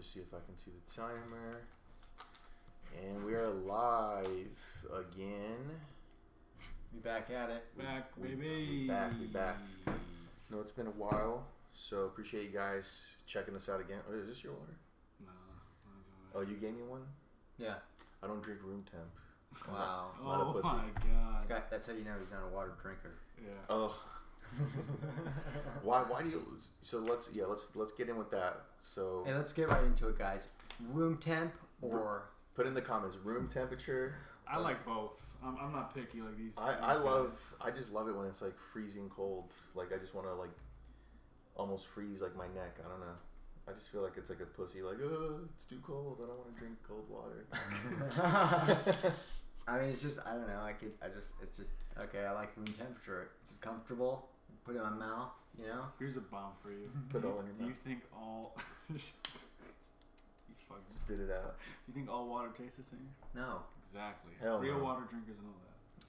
me see if I can see the timer. And we are live again. We back at it. Back, baby. We back. No, it's been a while, so appreciate you guys checking us out again. Oh, is this your water? No. Oh, you gave me one? Yeah. I don't drink room temp. Wow. Not a Oh pussy. my god. That's how you know he's not a water drinker. Yeah. Oh. Why do you? So let's get in with that. So Hey, let's get right into it, guys. Room temp or put in the comments room temperature. I like both. I'm not picky like these. I just love it when it's like freezing cold. Like I just want to like almost freeze like my neck. I don't know. I just feel like it's like a pussy. Like it's too cold. I don't want to drink cold water. I mean, it's just I don't know. It's just okay. I like room temperature. It's just comfortable. Put it in my mouth. You know. Here's a bomb for you. Put it all in your Do you mouth. think all? You fucking. Spit it out. You think all water tastes the same? No. Exactly. Hell Real no. water drinkers know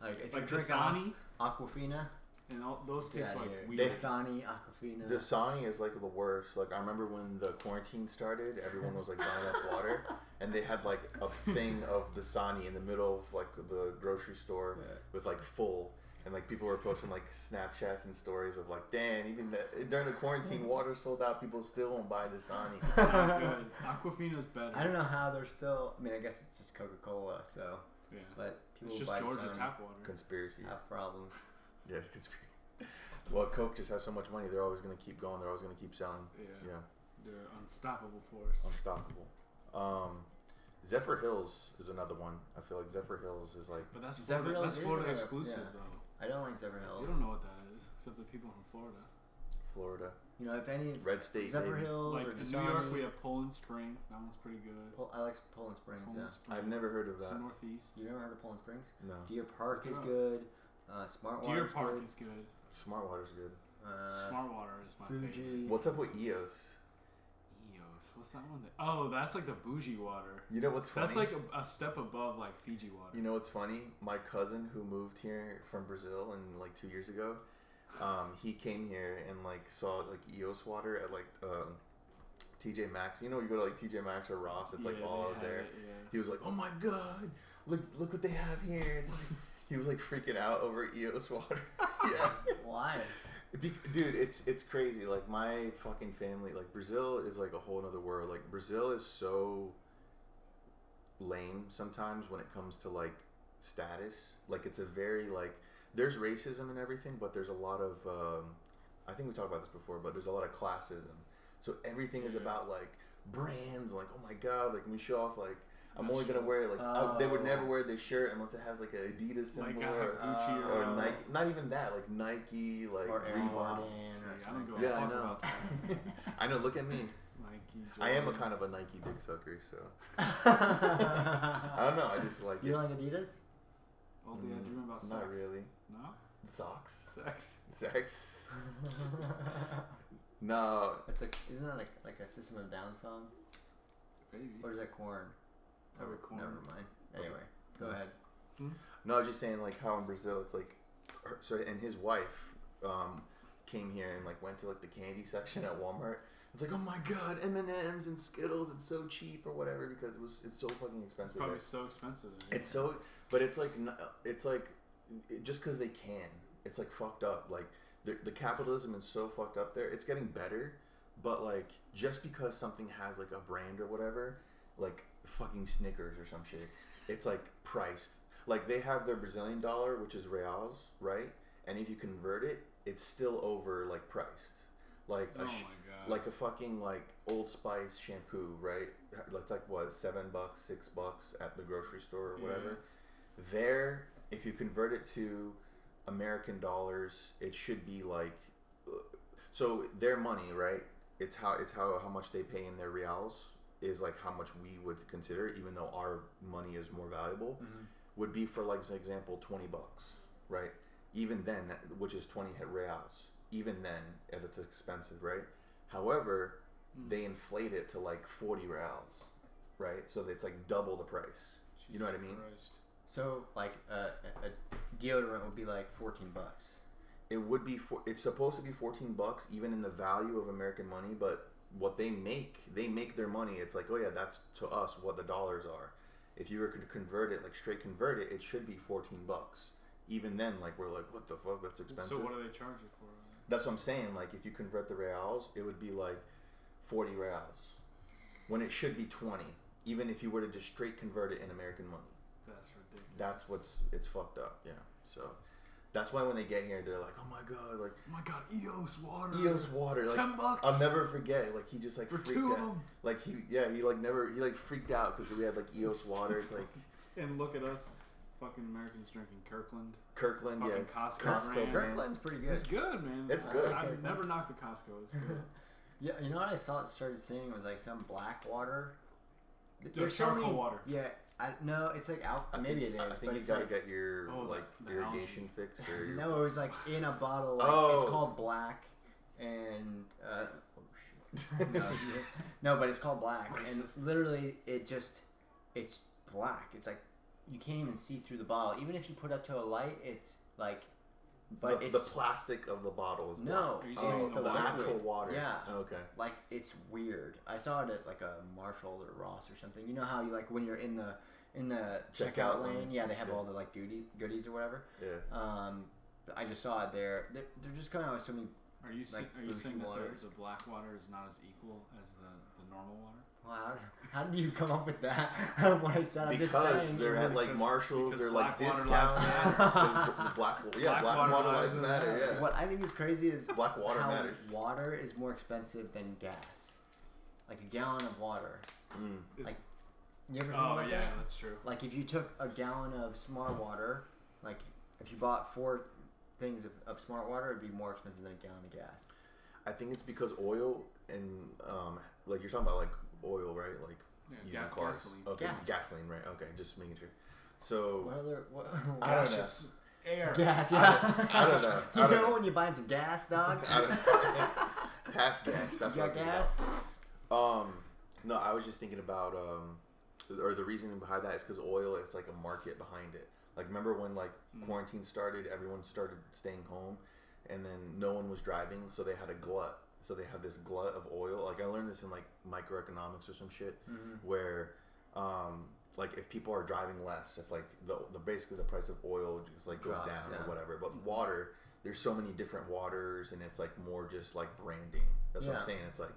that. Like if Like you drink Dasani Aquafina. and all those taste Yeah, like yeah. weird. Dasani, Aquafina. Dasani is like the worst. Like I remember when the quarantine started, everyone was like buying up water, and they had like a thing of Dasani in the middle of like the grocery store with like full, and like people were posting like Snapchats and stories of like, damn, even during the quarantine, water sold out. People still won't buy Dasani. It's not good. Aquafina's better. I don't know how they're still. I mean, I guess it's just Coca-Cola. So, Yeah. but people It's who just buy Georgia Dasani tap water. Conspiracy. have problems. Yeah, conspiracy. Well, Coke just has so much money; they're always gonna keep going. They're always gonna keep selling. Yeah. They're unstoppable force. Unstoppable. Zephyr Hills is another one. I feel like Zephyr Hills is like But that's Zephyr Florida, Hills that's is Florida a- exclusive yeah. though. I don't like Zephyr Hills. You don't know what that is, except the people from Florida. Florida, You know, if any Red State. Zephyr baby. Hills Like or in Dasani. New York, we have Poland Spring. That one's pretty good. I like Poland Springs. Poland Yeah. Spring. I've never heard of It's that. the Northeast. You never heard of Poland Springs? No. Deer Park is Look it good. Smart Water Deer is Park good. is good. Smart Water's good. Smart Water is my favorite. Fuji. What's up with EOS? Eos. What's that one? Oh, that's like the bougie water. You know what's funny? That's like a step above like Fiji water. You know what's funny? My cousin who moved here from Brazil and like 2 years ago, he came here and like saw like EOS water at like TJ Maxx. You know, you go to like TJ Maxx or Ross, it's like Yeah, all they have there. it, yeah. He was like, "Oh my god, look what they have here!" It's like he was like freaking out over EOS water. Yeah. Why? Dude, it's crazy. Like my fucking family, like Brazil is like a whole other world. Like Brazil is so lame sometimes when it comes to like status. Like it's a very like there's racism and everything, but there's a lot of I think we talked about this before, but there's a lot of classism. So everything is about like brands. Like oh my god, like when we show off like. I'm only gonna wear like they would never wear this shirt unless it has like an Adidas symbol Like or Gucci or Nike. Not even that, like Nike, like Or Air Reebok. Jordan See, or I don't something. go a Yeah, I fuck know. about that. I know. Look at me. Nike, I am a Jordan. kind of a Nike dick sucker, so I don't know. I just like You it. don't like Adidas? Oh, dude, I dream about sex. Not really. No? Socks, Sex. sex. No, It's like isn't that like a System of a Down song? Baby. Or is that Corn? Probably Korn. Never mind. Anyway, go ahead. no. I was just saying like how in Brazil it's like, so and his wife came here and like went to like the candy section at Walmart. It's like oh my god, M&Ms and Skittles. It's so cheap or whatever because it's so fucking expensive. It's probably there. so expensive. There. It's so, but it's like just because they can. It's like fucked up. Like the capitalism is so fucked up there. It's getting better, but like just because something has like a brand or whatever, like fucking Snickers or some shit, it's like priced. Like they have their Brazilian dollar, which is reals, right? And if you convert it, it's still over like priced. Like Oh my god. like a fucking like Old Spice shampoo, right? It's like what, $7, $6 at the grocery store or whatever. There, if you convert it to American dollars, it should be like so their money, right? It's how much they pay in their reals is like how much we would consider, even though our money is more valuable, would be for like an example $20, right? Even then, which is 20 reals. Even then, it's expensive, right? However, they inflate it to like 40 reals, right? So it's like double the price. You know what I mean? Christ. So like a deodorant would be like $14. It would be it's supposed to be $14 even in the value of American money, but what they make their money. It's like, oh yeah, that's to us what the dollars are. If you were to convert it, like straight convert it, it should be $14. Even then, like we're like, what the fuck? That's expensive. So what do they charge it for? That's what I'm saying. Like if you convert the reals, it would be like 40 reals, when it should be 20. Even if you were to just straight convert it in American money. That's ridiculous. That's it's fucked up. Yeah. So that's why when they get here, they're like, oh my god, like oh my god, EOS water. EOS water, like $10. I'll never forget. Like he just like for freaked 2 of out. them. Like he freaked out because we had like EOS water. It's like and look at us, fucking Americans drinking Kirkland, fucking Costco brand. Kirkland's pretty good. It's good, man. It's good. I've never knocked the Costco. It's good. Yeah, you know what I started seeing was like some black water. There's charcoal water. Yeah, no, it's like maybe it is. I think but you it's gotta like, get your the irrigation fix or your no, it was like in a bottle. Like, it's called black, and oh shit. No, but it's called black, and literally it's black. It's like you can't even see through the bottle. Even if you put up to a light, it's like. But the plastic of the bottle is black. No, it's the liquid. actual water. Yeah. Okay. Like it's weird. I saw it at like a Marshall or Ross or something. You know how you like when you're in the checkout lane, yeah, they have all the like goodies or whatever. Yeah. I just saw it there. They're just coming out with so many. Are you saying that water. the black water is not as equal as the normal water? Wow, how did you come up with that? What I said, I'm just because saying. they're at like Marshalls, they're like black water discounts. lives Black water lives matter. Yeah. What I think is crazy is black water how matters. water is more expensive than gas. Like a gallon of water. Like you ever think about that? That's true. Like if you took a gallon of Smart Water, like if you bought 4 things of Smart Water, it'd be more expensive than a gallon of gas. I think it's because oil and like you're talking about like oil, right? Like using cars. Gasoline. Okay, gasoline, right? Okay, just making sure. So I don't know. Air. Gas, yeah. I don't know. You know when you're buying some gas, dog? Past gas. That's you what got I was gas? about. No, I was just thinking about or the reasoning behind that is because oil, it's like a market behind it. Like remember when like quarantine started, everyone started staying home, and then no one was driving, so they had a glut. So they have this glut of oil. Like I learned this in like microeconomics or some shit, where like if people are driving less, if like the basically the price of oil just like goes down or whatever. But water, there's so many different waters, and it's like more just like branding. That's what I'm saying. It's like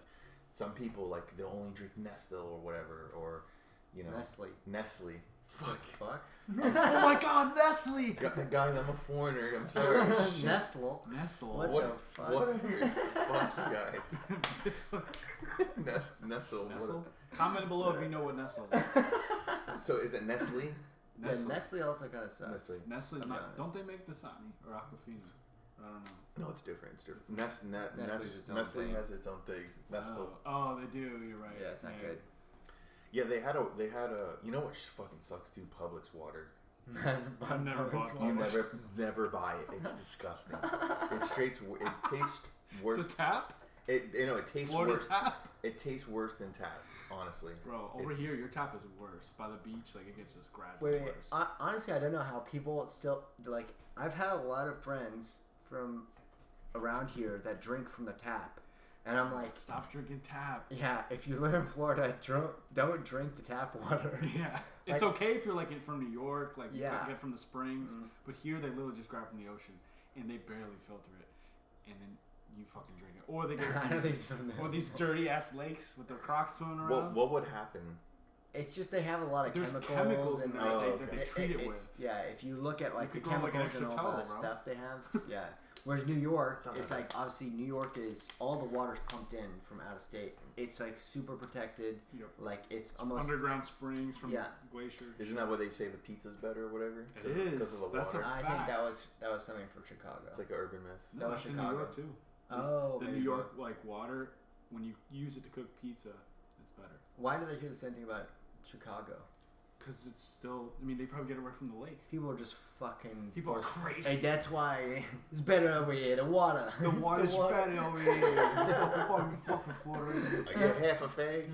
some people like they'll only drink Nestle or whatever, or you know Nestle. Fuck. Oh my god, Nestle! Guys, I'm a foreigner. I'm sorry. Nestle. What the fuck? Whatever. Fuck you guys. Nestle. Comment below if you know what Nestle is. So is it Nestle? Yeah, Nestle also kind of sucks. Nestle's not. Don't they make Dasani or Aquafina? I don't know. No, it's different. It's different. Nestle has its own thing. Nestle. Oh, they do. You're right. Yeah, it's not good. Yeah, they had a. You know what fucking sucks too? Publix water. I've never bought You never buy it. It's disgusting. It tastes worse. It's the tap. It tastes Florida worse. Tap. It tastes worse than tap. Honestly, bro. Over here, your tap is worse. By the beach, like it gets just gradually Wait. worse. Honestly, I don't know how people still like. I've had a lot of friends from around here that drink from the tap. And I'm like, stop drinking tap. Yeah, if you live in Florida, don't drink the tap water. Yeah, it's okay if you're like from New York, like you get from the springs. But here they literally just grab from the ocean, and they barely filter it, and then you fucking drink it, or they get from these dirty ass lakes with their Crocs swimming around. What would happen? It's just they have a lot of chemicals and that they treat it with. Yeah, if you look at like the chemicals and all that stuff they have, yeah. Whereas New York, it's like obviously New York is all the water's pumped in from out of state. It's like super protected. Yep. Like it's almost underground springs from glaciers. Isn't that why they say the pizza's better or whatever? It is. Because of the That's water. I think that was something from Chicago. It's like an urban myth. No, that's in New York too. Oh, the New York like water, when you use it to cook pizza, it's better. Why do they hear the same thing about Chicago? Because it's still. I mean, they probably get it right from the lake. People are just fucking. People are crazy. Hey, that's why it's better over here. The water. The water's better over here. fucking Florida. I get half a fag.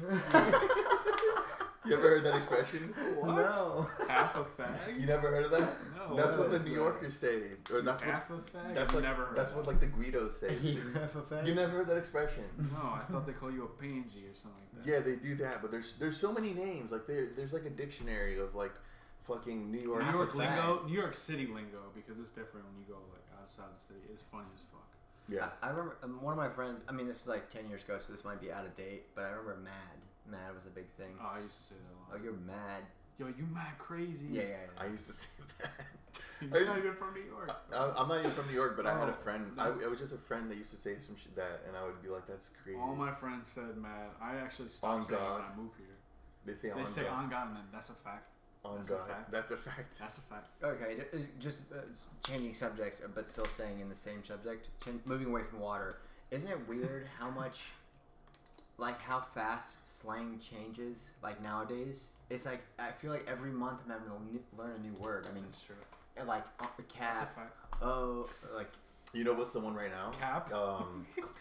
You ever heard that expression? What? No. Half a fag? You never heard of that? No. That's what the New Yorkers say. Or that's half what, a fag? that's I've like, never heard that's that. what like the Guidos say. Half a fag? You never heard that expression? No, I thought they call you a pansy or something like that. Yeah, they do that, but there's so many names. Like there's like a dictionary of like fucking New York. New York lingo, New York City lingo, because it's different when you go like outside the city. It's funny as fuck. Yeah, I remember one of my friends. I mean, this is like 10 years ago, so this might be out of date. But I remember mad. Mad was a big thing. Oh, I used to say that a lot. Oh, you're mad. Yo, you mad crazy? Yeah. I used to say that. You're not even from New York. I'm not even from New York, but I had a friend. No. It was just a friend that used to say some shit that, and I would be like, "That's crazy." All my friends said mad. I actually stopped saying it when I moved here. They say on God, and then that's a fact. On That's God. a fact. That's a fact. That's a fact. Okay, just changing subjects, but still staying in the same subject. Moving away from water. Isn't it weird how much, like how fast slang changes? Like nowadays, it's like I feel like every month I'm having to learn a new word. I mean, That's true. like That's a cat. fact. Oh, like You know what's the one right now? Cap.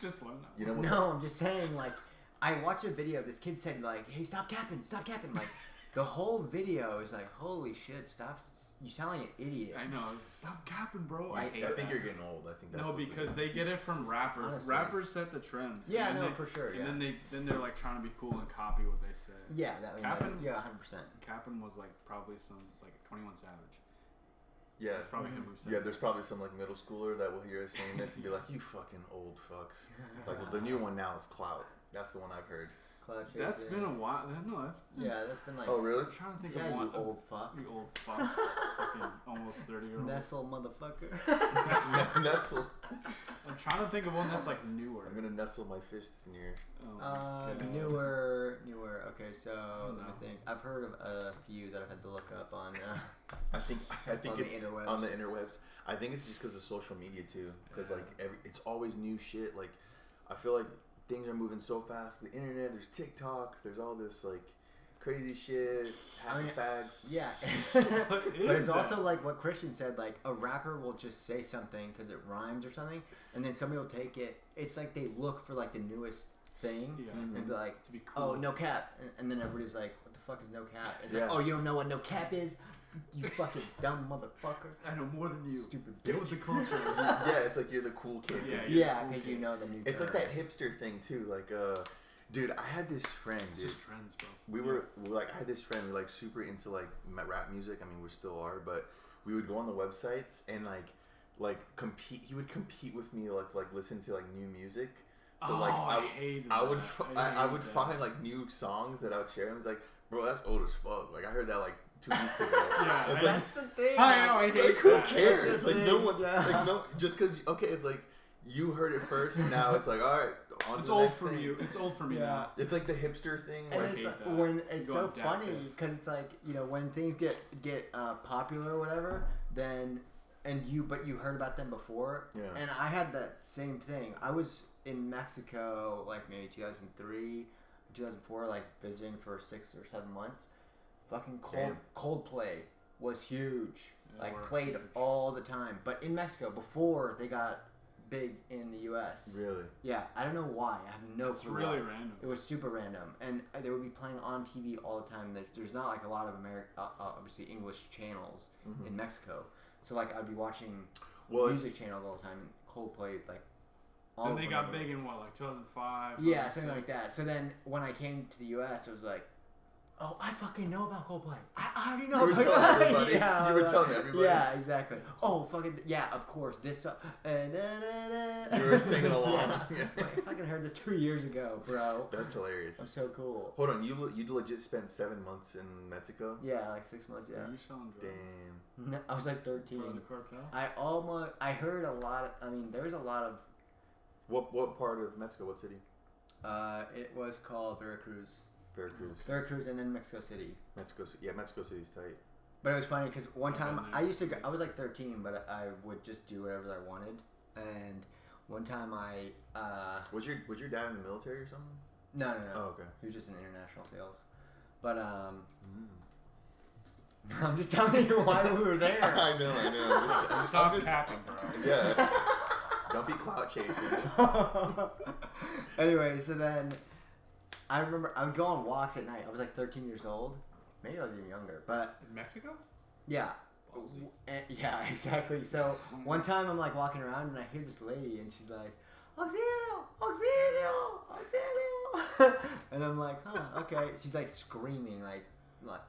Just learn that. You know what's no, I'm just saying. Like I watched a video. This kid said like, "Hey, stop capping, stop capping." Like the whole video is like, "Holy shit, stop! You sound like an idiot." I know. Stop capping, bro. I hate think that. you're getting old. I think that's No, what's because it. they get it from rappers. Honestly. Rappers set the trends. Yeah, and no, then they, for sure. Yeah. And then they're like trying to be cool and copy what they say. Yeah, that means Capping? yeah, 100%. Capping was like probably some like 21 Savage. Yeah, That's probably him who said yeah. it. There's probably some like middle schooler that will hear us saying this and be like, "You fucking old fucks." Like, well, the new one now is Clout. That's the one I've heard. Cloud That's Chaser. been a while. No, that's Yeah, that's been like. Oh, really? I'm trying to think Yeah, of you one. old fuck. You old fuck. Fucking almost 30-year-old. Nestle motherfucker. Nestle. I'm trying to think of one that's like newer. I'm gonna nestle my fists in your. Oh my God. Newer. Okay, so let me No. think. I've heard of a few that I've had to look up on. I think On the it's interwebs. on the interwebs. I think it's just because of social media too. Because Yeah. like it's always new shit. Like I feel like things are moving so fast. The internet, there's TikTok, there's all this like crazy shit. Happy fags. Yeah. What But is it's that? also like what Christian said. Like a rapper will just say something because it rhymes or something, and then somebody will take it. It's like they look for like the newest thing Yeah. and be like, To be cool. "Oh, no cap," and then everybody's like, "What the fuck is no cap?" It's Yeah. like, "Oh, you don't know what no cap is? You fucking dumb motherfucker." I know more than you. Stupid Get bitch. with the culture. Yeah, it's like you're the cool kid. Yeah, Yeah, cool because kid. you know the new. It's like term. that hipster thing too. Like, dude, I had this friend, It's dude. just trends, bro. We were like, I had this friend, we like super into like rap music. I mean, we still are, but we would go on the websites and like compete. He would compete with me, like listen to like new music. So like I hated I would that. I would hated find that. like new songs that I would share. And he's like, bro, that's old as fuck. Like I heard that like 2 weeks ago. Yeah, it's I- like, That's the thing. I know, I it's hate like who that. cares? That's Like the no thing, one, yeah. like no, just because okay, it's like you heard it first. Now it's like all right, on It's to the old next for thing. you. It's old for me Yeah. now. It's like the hipster thing. And Where it's hate like, that. when it's You so go funny adaptive. because it's like when things get popular or whatever, then but you heard about them before. Yeah. And I had that same thing. I was in Mexico like maybe 2003, 2004, like visiting for 6 or 7 months. Fucking Damn. Coldplay was huge. Yeah, Like we're played huge. all the time. But in Mexico before they got big in the U.S. Really? Yeah, I don't know why. I have no It's clue. really why. random. It was super random, and they would be playing on TV all the time. There's not like a lot of obviously English channels in Mexico, so like I'd be watching Well, music channels all the time. And Coldplay like all Then of they them got were- big in what, like 2005? Yeah, something like that. So then when I came to the U.S., it was like, oh, I fucking know about Coldplay. I already know. You were about telling it." everybody. Yeah, You were telling everybody. Yeah, exactly. Oh, fucking yeah, of course. This song. You were singing along. Yeah. I fucking heard this 2 years ago, bro. That's hilarious. I'm so cool. Hold on, you legit spent 7 months in Mexico? Yeah, like 6 months. Yeah. Are you selling drugs? Damn. No, I was like 13. For the cartel? I heard a lot of. I mean, there's a lot of. What part of Mexico? What city? It was called Veracruz. Veracruz. And then Mexico City. Mexico City's tight. But it was funny because one I've time been there. I used to go. I was like 13, but I would just do whatever I wanted. And one time Was your dad in the military or something? no. Oh, okay. He was just in international sales. But I'm just telling you why we were there. I know. Stop I'm just- capping, bro. Yeah. Don't be clout chasing. Anyway, so then I remember I would go on walks at night. I was like 13 years old. Maybe I was even younger, but in Mexico. Yeah. Yeah, exactly. So one time I'm like walking around and I hear this lady and she's like, Auxilio! Auxilio! Auxilio! And I'm like, huh, okay. She's like screaming, like,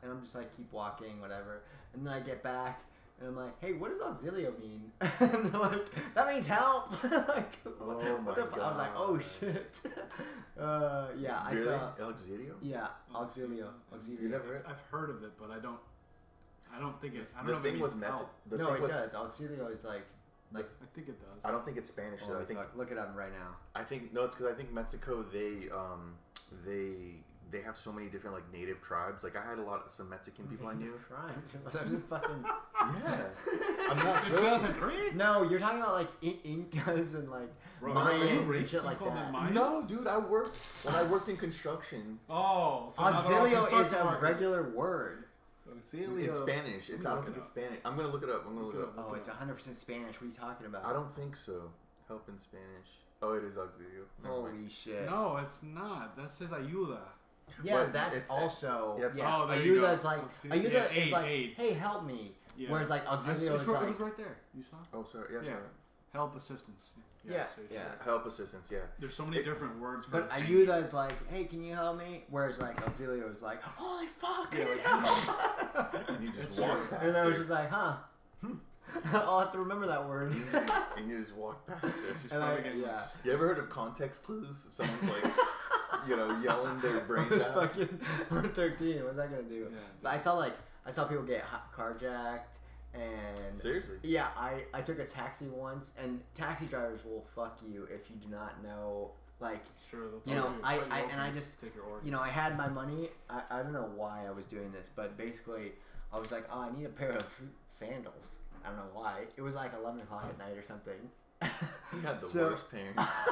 and I'm just like, keep walking, whatever. And then I get back and I'm like, hey, what does auxilio mean? And they're like, that means help. Like, oh my God. I was like, oh shit. Yeah, really? I saw. Auxilio? Yeah, auxilio. Auxilio. You never heard? I've heard of it, but I don't think it. I don't the know thing if it with means help. No, it does. Auxilio is like. I think it does. I don't think it's Spanish though. I think look it up right now. I think no, it's because I think Mexico they have so many different like native tribes. Like I had some Mexican people I knew. Tribes? Fucking yeah. I'm not sure. 2003? No, you're talking about like Incas and like Mayans and shit like that. No, dude, when I worked in construction. Oh, so auxilio is a regular word. Auxilio. It's Spanish. I don't think it's Spanish. I'm gonna look it up. Oh, it's 100% Spanish. What are you talking about? I don't think so. Help in Spanish. Oh, it is auxilio. Holy shit. No, it's not. That says ayuda. Yeah, that's also. Oh, ayuda is like is like, aid. Hey, help me. Yeah. Whereas like auxilio is like. It was right there. You saw? Oh, sorry. Yeah, sorry. Help assistance. Yeah. Help assistance. Yeah. There's so many different words for. But ayuda is like, hey, can you help me? Whereas like auxilio is like, holy fuck, I need help. And you just walk past. And I was just like, huh. I'll have to remember that word. And you just walk past it. You ever heard of context clues? Someone's like, yelling their brains out. I was 13. What's that gonna do? Yeah, but I saw people get carjacked. And seriously, yeah, I took a taxi once, and taxi drivers will fuck you if you do not know. Like, sure, I just take your orders. I had my money. I don't know why I was doing this, but basically, I was like, oh, I need a pair of sandals. I don't know why. It was like 11 o'clock at night or something. You had the worst parents.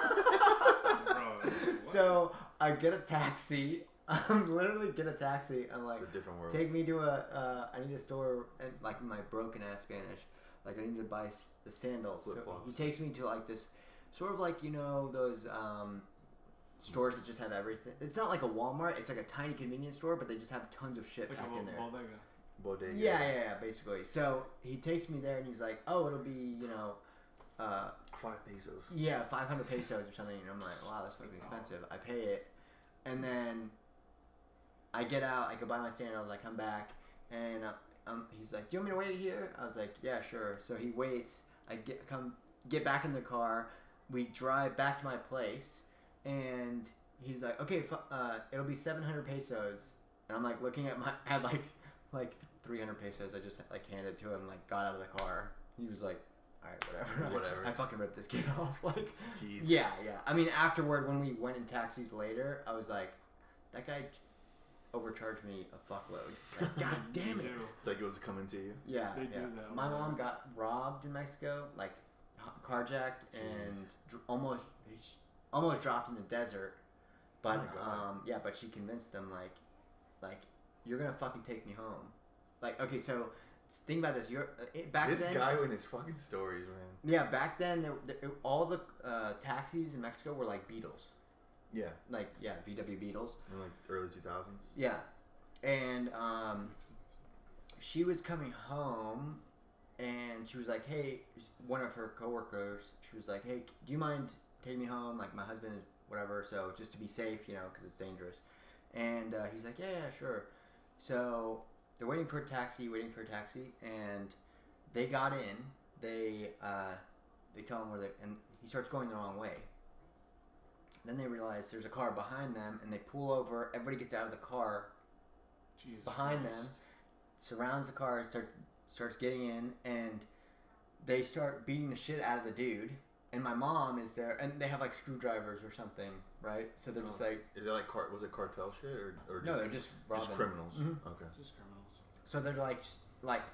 Bro, so I get a taxi. I'm literally get a taxi. I'm like, it's a different world. Take me to I need a store, and like in my broken ass Spanish, like I need to buy the sandals. Flip-flops. He takes me to like this sort of like those stores that just have everything. It's not like a Walmart. It's like a tiny convenience store, but they just have tons of shit packed in there. Bodega. Yeah, basically. So he takes me there, and he's like, oh, it'll be 5 pesos. Yeah, 500 pesos or something. And I'm like, wow, that's fucking expensive. I pay it, and then I get out. I go buy my sandals. I come back, and he's like, "Do you want me to wait here?" I was like, "Yeah, sure." So he waits. I get back in the car. We drive back to my place, and he's like, "Okay, it'll be 700 pesos." And I'm like looking at like 300 pesos. I just like handed it to him. Like got out of the car. He was like, all right, whatever. I fucking ripped this kid off. Like, jeez. Yeah. I mean, afterward, when we went in taxis later, I was like, that guy overcharged me a fuckload. Like, God damn it. It's like it was coming to you. Yeah. My mom got robbed in Mexico, like carjacked, and almost dropped in the desert. But but she convinced them like you're gonna fucking take me home. Like, okay, so think about this. This guy and his fucking stories, man. Yeah, back then all the taxis in Mexico were like Beetles. Yeah. VW Beetles. In like early 2000s. Yeah. And she was coming home, and she was like, hey, one of her coworkers, she was like, hey, do you mind taking me home? Like, my husband is whatever, so just to be safe, because it's dangerous. And he's like, yeah, sure. So they're waiting for a taxi, and they got in. They tell him where and he starts going the wrong way. Then they realize there's a car behind them, and they pull over. Everybody gets out of the car behind them, surrounds the car, starts getting in, and they start beating the shit out of the dude. And my mom is there, and they have like screwdrivers or something, right? So they're just like, is it like was it cartel shit or no? They're just robbing. Just criminals. Mm-hmm. Okay. Just criminals. So they're like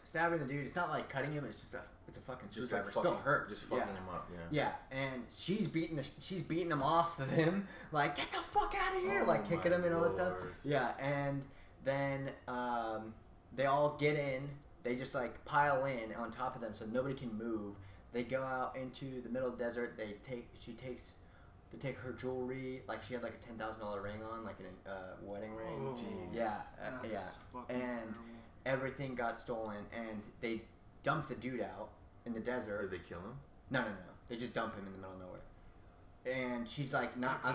stabbing the dude. It's not like cutting him. It's just a fucking screwdriver. Still hurts. Just fucking him up. Yeah. And she's beating him off of him. Like, get the fuck out of here! Like kicking him and all this stuff. Yeah. And then they all get in. They just like pile in on top of them, so nobody can move. They go out into the middle of the desert. She takes They take her jewelry. Like she had like a $10,000 ring on, like a wedding ring. Oh, jeez. Yeah, yeah. And terrible. everything got stolen, and they dumped the dude out in the desert. Did they kill him? No. They just dump him in the middle of nowhere. And she's like,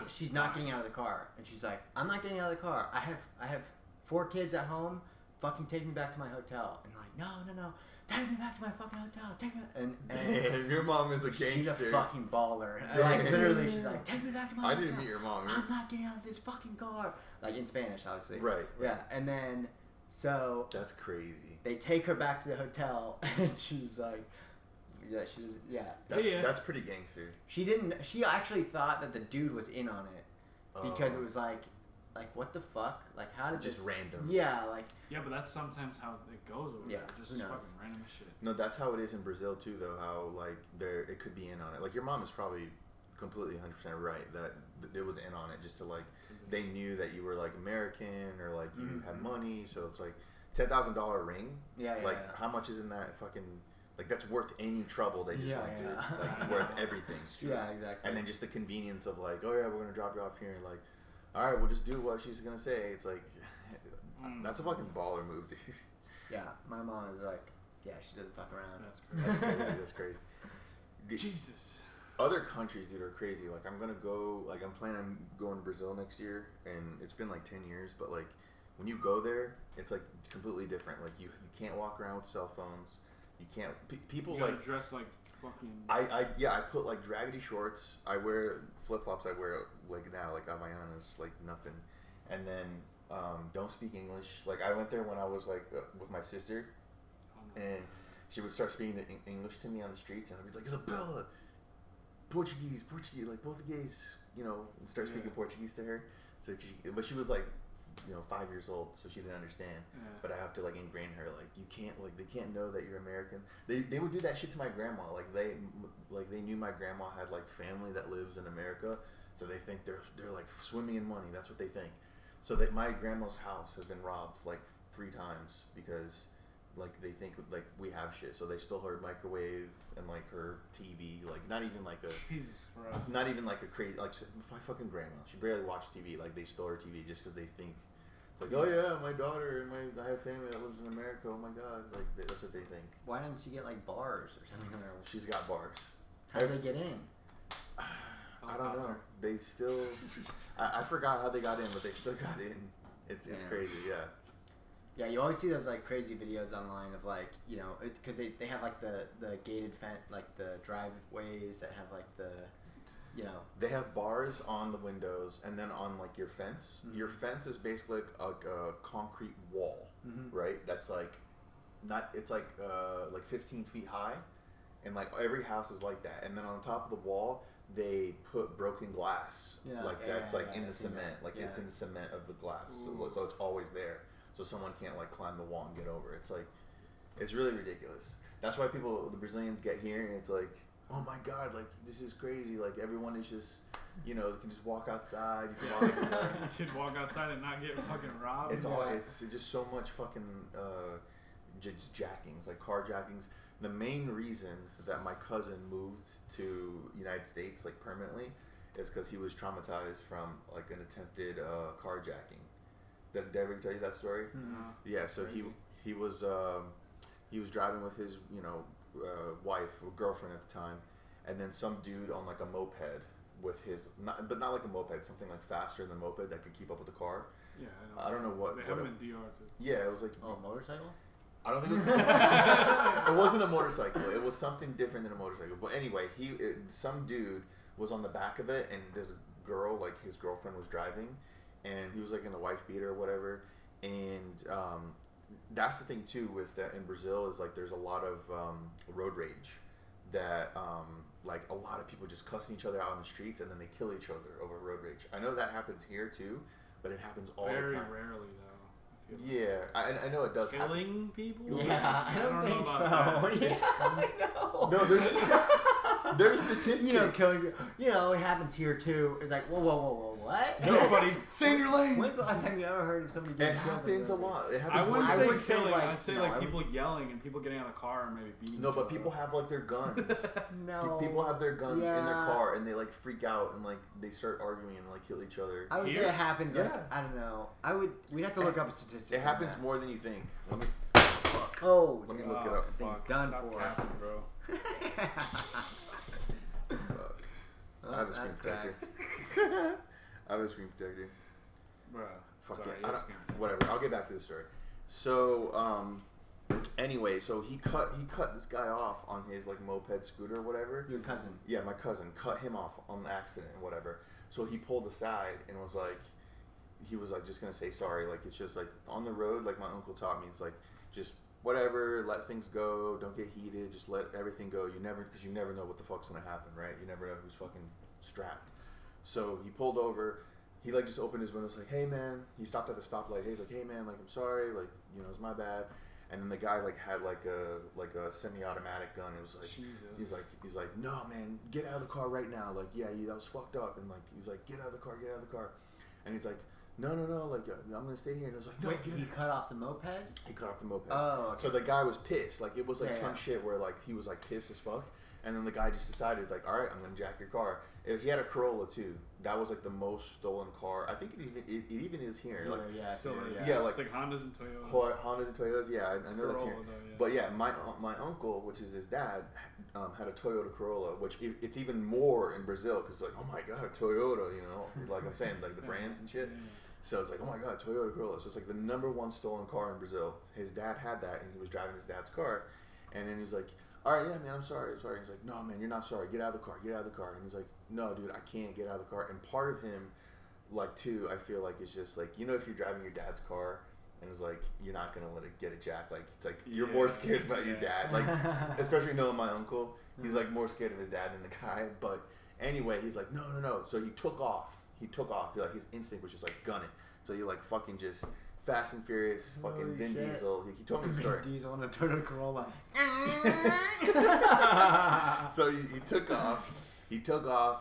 she's not getting out of the car. And she's like, I'm not getting out of the car. I have 4 kids at home. Fucking take me back to my hotel. And like, no. Take me back to my fucking hotel. Take me. And Damn, your mom is a gangster. She's a fucking baller. Like literally, she's like, take me back to my hotel. I didn't meet your mom. I'm not getting out of this fucking car. Like in Spanish, obviously. Right. Yeah. And then so that's crazy. They take her back to the hotel, and she's like. That's pretty gangster. She actually thought that the dude was in on it because it was like what the fuck? Like how did just this random? Yeah, like but that's sometimes how it goes over there. Just fucking random shit. No, that's how it is in Brazil too, though. How like it could be in on it. Like your mom is probably completely 100% right that it was in on it, just to like they knew that you were like American or like you had money, so it's like $10,000 ring. Like how much is in that fucking? Like that's worth any trouble they just went through. Like worth everything. Yeah, exactly. And then just the convenience of like, oh yeah, we're gonna drop you off here. And like, all right, we'll just do what she's gonna say. It's like, that's a fucking baller move, dude. Yeah, my mom is like, yeah, she doesn't fuck around. That's crazy. That's crazy. Jesus. Other countries, dude, are crazy. Like I'm gonna go. Like I'm planning on going to Brazil next year, and it's been like 10 years. But like when you go there, it's like completely different. Like you can't walk around with cell phones. You can't. People you like dress like fucking. I put like draggedy shorts. I wear flip flops. I wear like now like Havaianas, like nothing. And then don't speak English. Like I went there when I was like with my sister, and she would start speaking English to me on the streets, and I was like, Isabella, Portuguese, like Portuguese, you know, and start speaking Portuguese to her. So but she was like, 5 years old, so she didn't understand. But I have to like ingrain her, like you can't, like they can't know that you're American. They would do that shit to my grandma. Like they knew my grandma had like family that lives in America, so they think they're like swimming in money. That's what they think. So that my grandma's house has been robbed like 3 times because like they think like we have shit. So they stole her microwave and like her TV. Like not even like a Jesus Christ. Not even like a crazy like my fucking grandma. She barely watched TV. Like they stole her TV just because they think it's like, oh yeah, my daughter and I have family that lives in America. Oh my god, like that's what they think. Why didn't she get like bars or something? She's got bars. How did they get in? I don't know. They still. I forgot how they got in, but they still got in. It's crazy, yeah. Yeah, you always see those like crazy videos online of like because they have like the gated fence, like the driveways that have like the They have bars on the windows and then on like your fence. Mm-hmm. Your fence is basically like a concrete wall, right? That's like it's like 15 feet high, and like every house is like that. And then on top of the wall, they put broken glass, that's in the cement, it's in the cement of the glass, so it's always there. So someone can't like climb the wall and get over. It's like, it's really ridiculous. That's why the Brazilians get here and it's like, oh my god, like this is crazy. Like everyone is just, you can just walk outside. You can walk anywhere. You should walk outside and not get fucking robbed. It's just so much fucking just jackings, like carjackings. The main reason that my cousin moved to United States like permanently is because he was traumatized from like an attempted carjacking. Did I ever tell you that story? Mm-hmm. Yeah, so he was driving with his wife or girlfriend at the time, and then some dude on like a moped with his not like a moped, something like faster than a moped that could keep up with the car. Yeah, I don't know what. They have them in DR too. Yeah, it was like motorcycle. I don't think it wasn't a motorcycle. It was something different than a motorcycle. But anyway, some dude was on the back of it, and this girl, like his girlfriend, was driving. And he was like in a wife beater or whatever, and that's the thing too with in Brazil is like there's a lot of road rage that like a lot of people just cussing each other out on the streets and then they kill each other over road rage. I know that happens here too, but it happens all the time. Very rarely though. Yeah, I know it does. Killing people? Yeah, I don't think so. Yeah, I know. No, there's statistics. Killing. It happens here too. It's like whoa. what? Nobody. Stay in your lane. When's the last time you ever heard of somebody getting killed? It happens a lot. It happens. I wouldn't say killing. Like, I'd say like people yelling and people getting out of the car and maybe beating. No, but people have like their guns. No. People have their guns in their car and they like freak out and like they start arguing and like kill each other. I would say it happens. Like, I don't know. We'd have to look up statistics. It happens more than you think. Let me look it up. Things done Stop for, capping, bro. I have a screen protector. I have a screen protector. Bruh. Fuck Sorry, it. Whatever. I'll get back to the story. So, anyway, so he cut this guy off on his like moped scooter or whatever. Your cousin. Yeah, my cousin cut him off on the accident and whatever. So he pulled aside and was like, he was like just gonna say sorry. Like it's just like on the road. Like my uncle taught me, it's like just whatever, let things go, don't get heated, just let everything go. Because you never know what the fuck's gonna happen, right? You never know who's fucking strapped. So he pulled over. He like just opened his window, was like, "Hey man," he stopped at the stoplight. He's like, "Hey man, like I'm sorry, like it's my bad." And then the guy like had like a semi-automatic gun. It was like, Jesus. he's like, "No man, get out of the car right now." Like, yeah, that was fucked up. And like he's like, "Get out of the car, get out of the car." And he's like, No, like I'm gonna stay here. And it was like, no, wait, he cut off the moped? He cut off the moped. Oh, okay. So the guy was pissed. Like it was like some shit where like he was like pissed as fuck, and then the guy just decided like, all right, I'm gonna jack your car. He had a Corolla too. That was like the most stolen car. I think it even is here. Like yeah, like it's like Hondas and Toyotas. Hondas and Toyotas. Yeah, I know that's here. Though, yeah. But yeah, my uncle, which is his dad, had a Toyota Corolla, which it's even more in Brazil because like, oh my god, Toyota, like I'm saying, like the brands and shit. Yeah. So it's like, oh my god, Toyota Corolla. So it's like the #1 stolen car in Brazil. His dad had that, and he was driving his dad's car, and then he's like, all right, yeah, man, I'm sorry. He's like, no, man, you're not sorry. Get out of the car. And he's like, no, dude, I can't get out of the car. And part of him, like, too, I feel like it's just like, if you're driving your dad's car, and it's like, you're not gonna let it get a jack. Like, it's like you're more scared about your dad. Like, especially knowing my uncle, he's like more scared of his dad than the guy. But anyway, he's like, no. So he took off. Like his instinct was just like gun it. So he like fucking just Fast and Furious, fucking Vin Diesel. He told me the story. Vin Diesel on a Toyota Corolla. So he took off.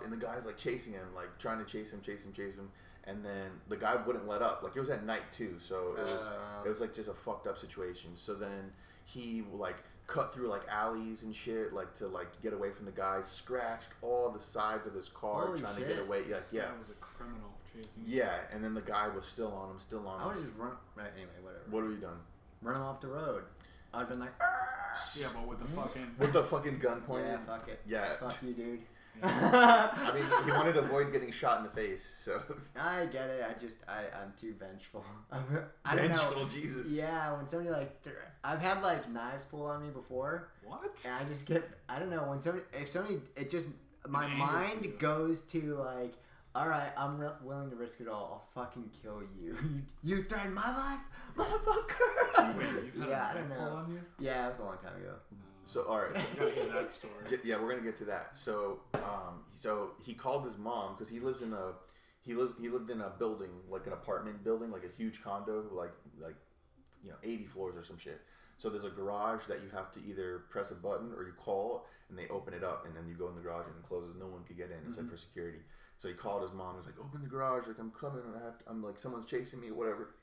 And the guy's like chasing him, like trying to chase him. And then the guy wouldn't let up. Like it was at night too, so it was like just a fucked up situation. So then he like cut through like alleys and shit, like to like get away from the guy. Scratched all the sides of his car trying to get away. Yes, this guy was a criminal chasing. Yeah, and then the guy was still on him. I would just run. Right, anyway, whatever. What have you done? Run him off the road. I'd been like, yeah, but with the fucking gun pointed. Yeah, fuck it. Yeah, fuck you, dude. I mean, he wanted to avoid getting shot in the face, so. I get it. I'm too vengeful. I don't vengeful, know. Jesus. Yeah, when somebody like, I've had like knives pulled on me before. What? And I just get, I don't know, if somebody, it just, my mind goes to like, all right, I'm willing to risk it all. I'll fucking kill you. You threatened my life, motherfucker. Yeah, I don't know. On you? Yeah, it was a long time ago. So all right, that story. Yeah, we're gonna get to that. So, so he called his mom because he lived in a building, like an apartment building, like a huge condo, like 80 floors or some shit. So there's a garage that you have to either press a button or you call and they open it up, and then you go in the garage and it closes. No one could get in. It's like for security. So he called his mom. He's like, "Open the garage! Like I'm coming. I'm like someone's chasing me, whatever."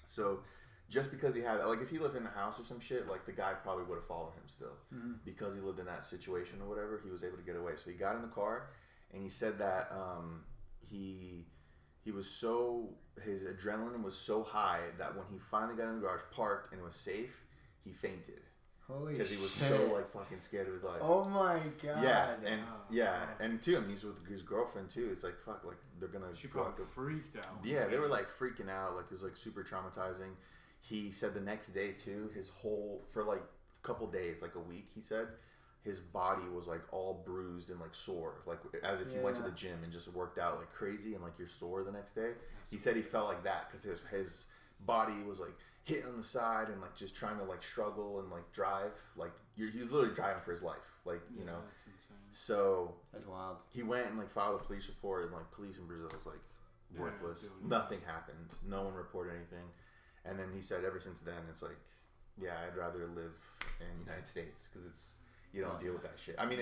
So. Just because he had, like, if he lived in a house or some shit, like, the guy probably would have followed him still. Mm-hmm. Because he lived in that situation or whatever, he was able to get away. So he got in the car, and he said that he was so, his adrenaline was so high that when he finally got in the garage, parked, and was safe, he fainted. Holy shit. Because he was so, like, fucking scared of his life. Oh, my God. Yeah, and too, and he's with his girlfriend, too. It's like, fuck, like, they're gonna... She probably freaked out. Yeah, they were, like, freaking out. Like, it was, like, super traumatizing. He said the next day too, for like a couple days, like a week, he said his body was like all bruised and like sore, like as if he went to the gym and just worked out like crazy and like you're sore the next day. He said he felt like that because his body was like hit on the side and like just trying to like struggle and like drive, like he's literally driving for his life, like That's insane. So that's wild. He went and like filed a police report, and like police in Brazil was like worthless. Nothing happened. No one reported anything. And then he said ever since then, it's like, yeah, I'd rather live in the United States because you don't deal with that shit. I mean,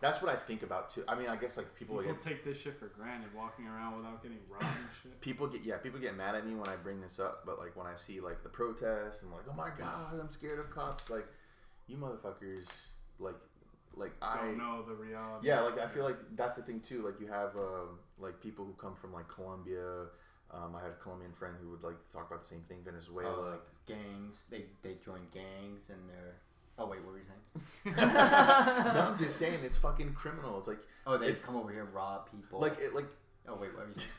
That's what I think about too. I mean, I guess like people take this shit for granted, walking around without getting robbed and shit. People get mad at me when I bring this up, but like when I see like the protests and like, oh my god, I'm scared of cops. Like, you motherfuckers, like I don't know the reality. Yeah, like I feel like that's the thing too. Like you have like people who come from like Colombia. I had a Colombian friend who would like talk about the same thing. Venezuela, like gangs. They join gangs and they're. Oh wait, what were you saying? No, I'm just saying it's fucking criminal. It's like they come over here, rob people. Oh wait, what were you saying?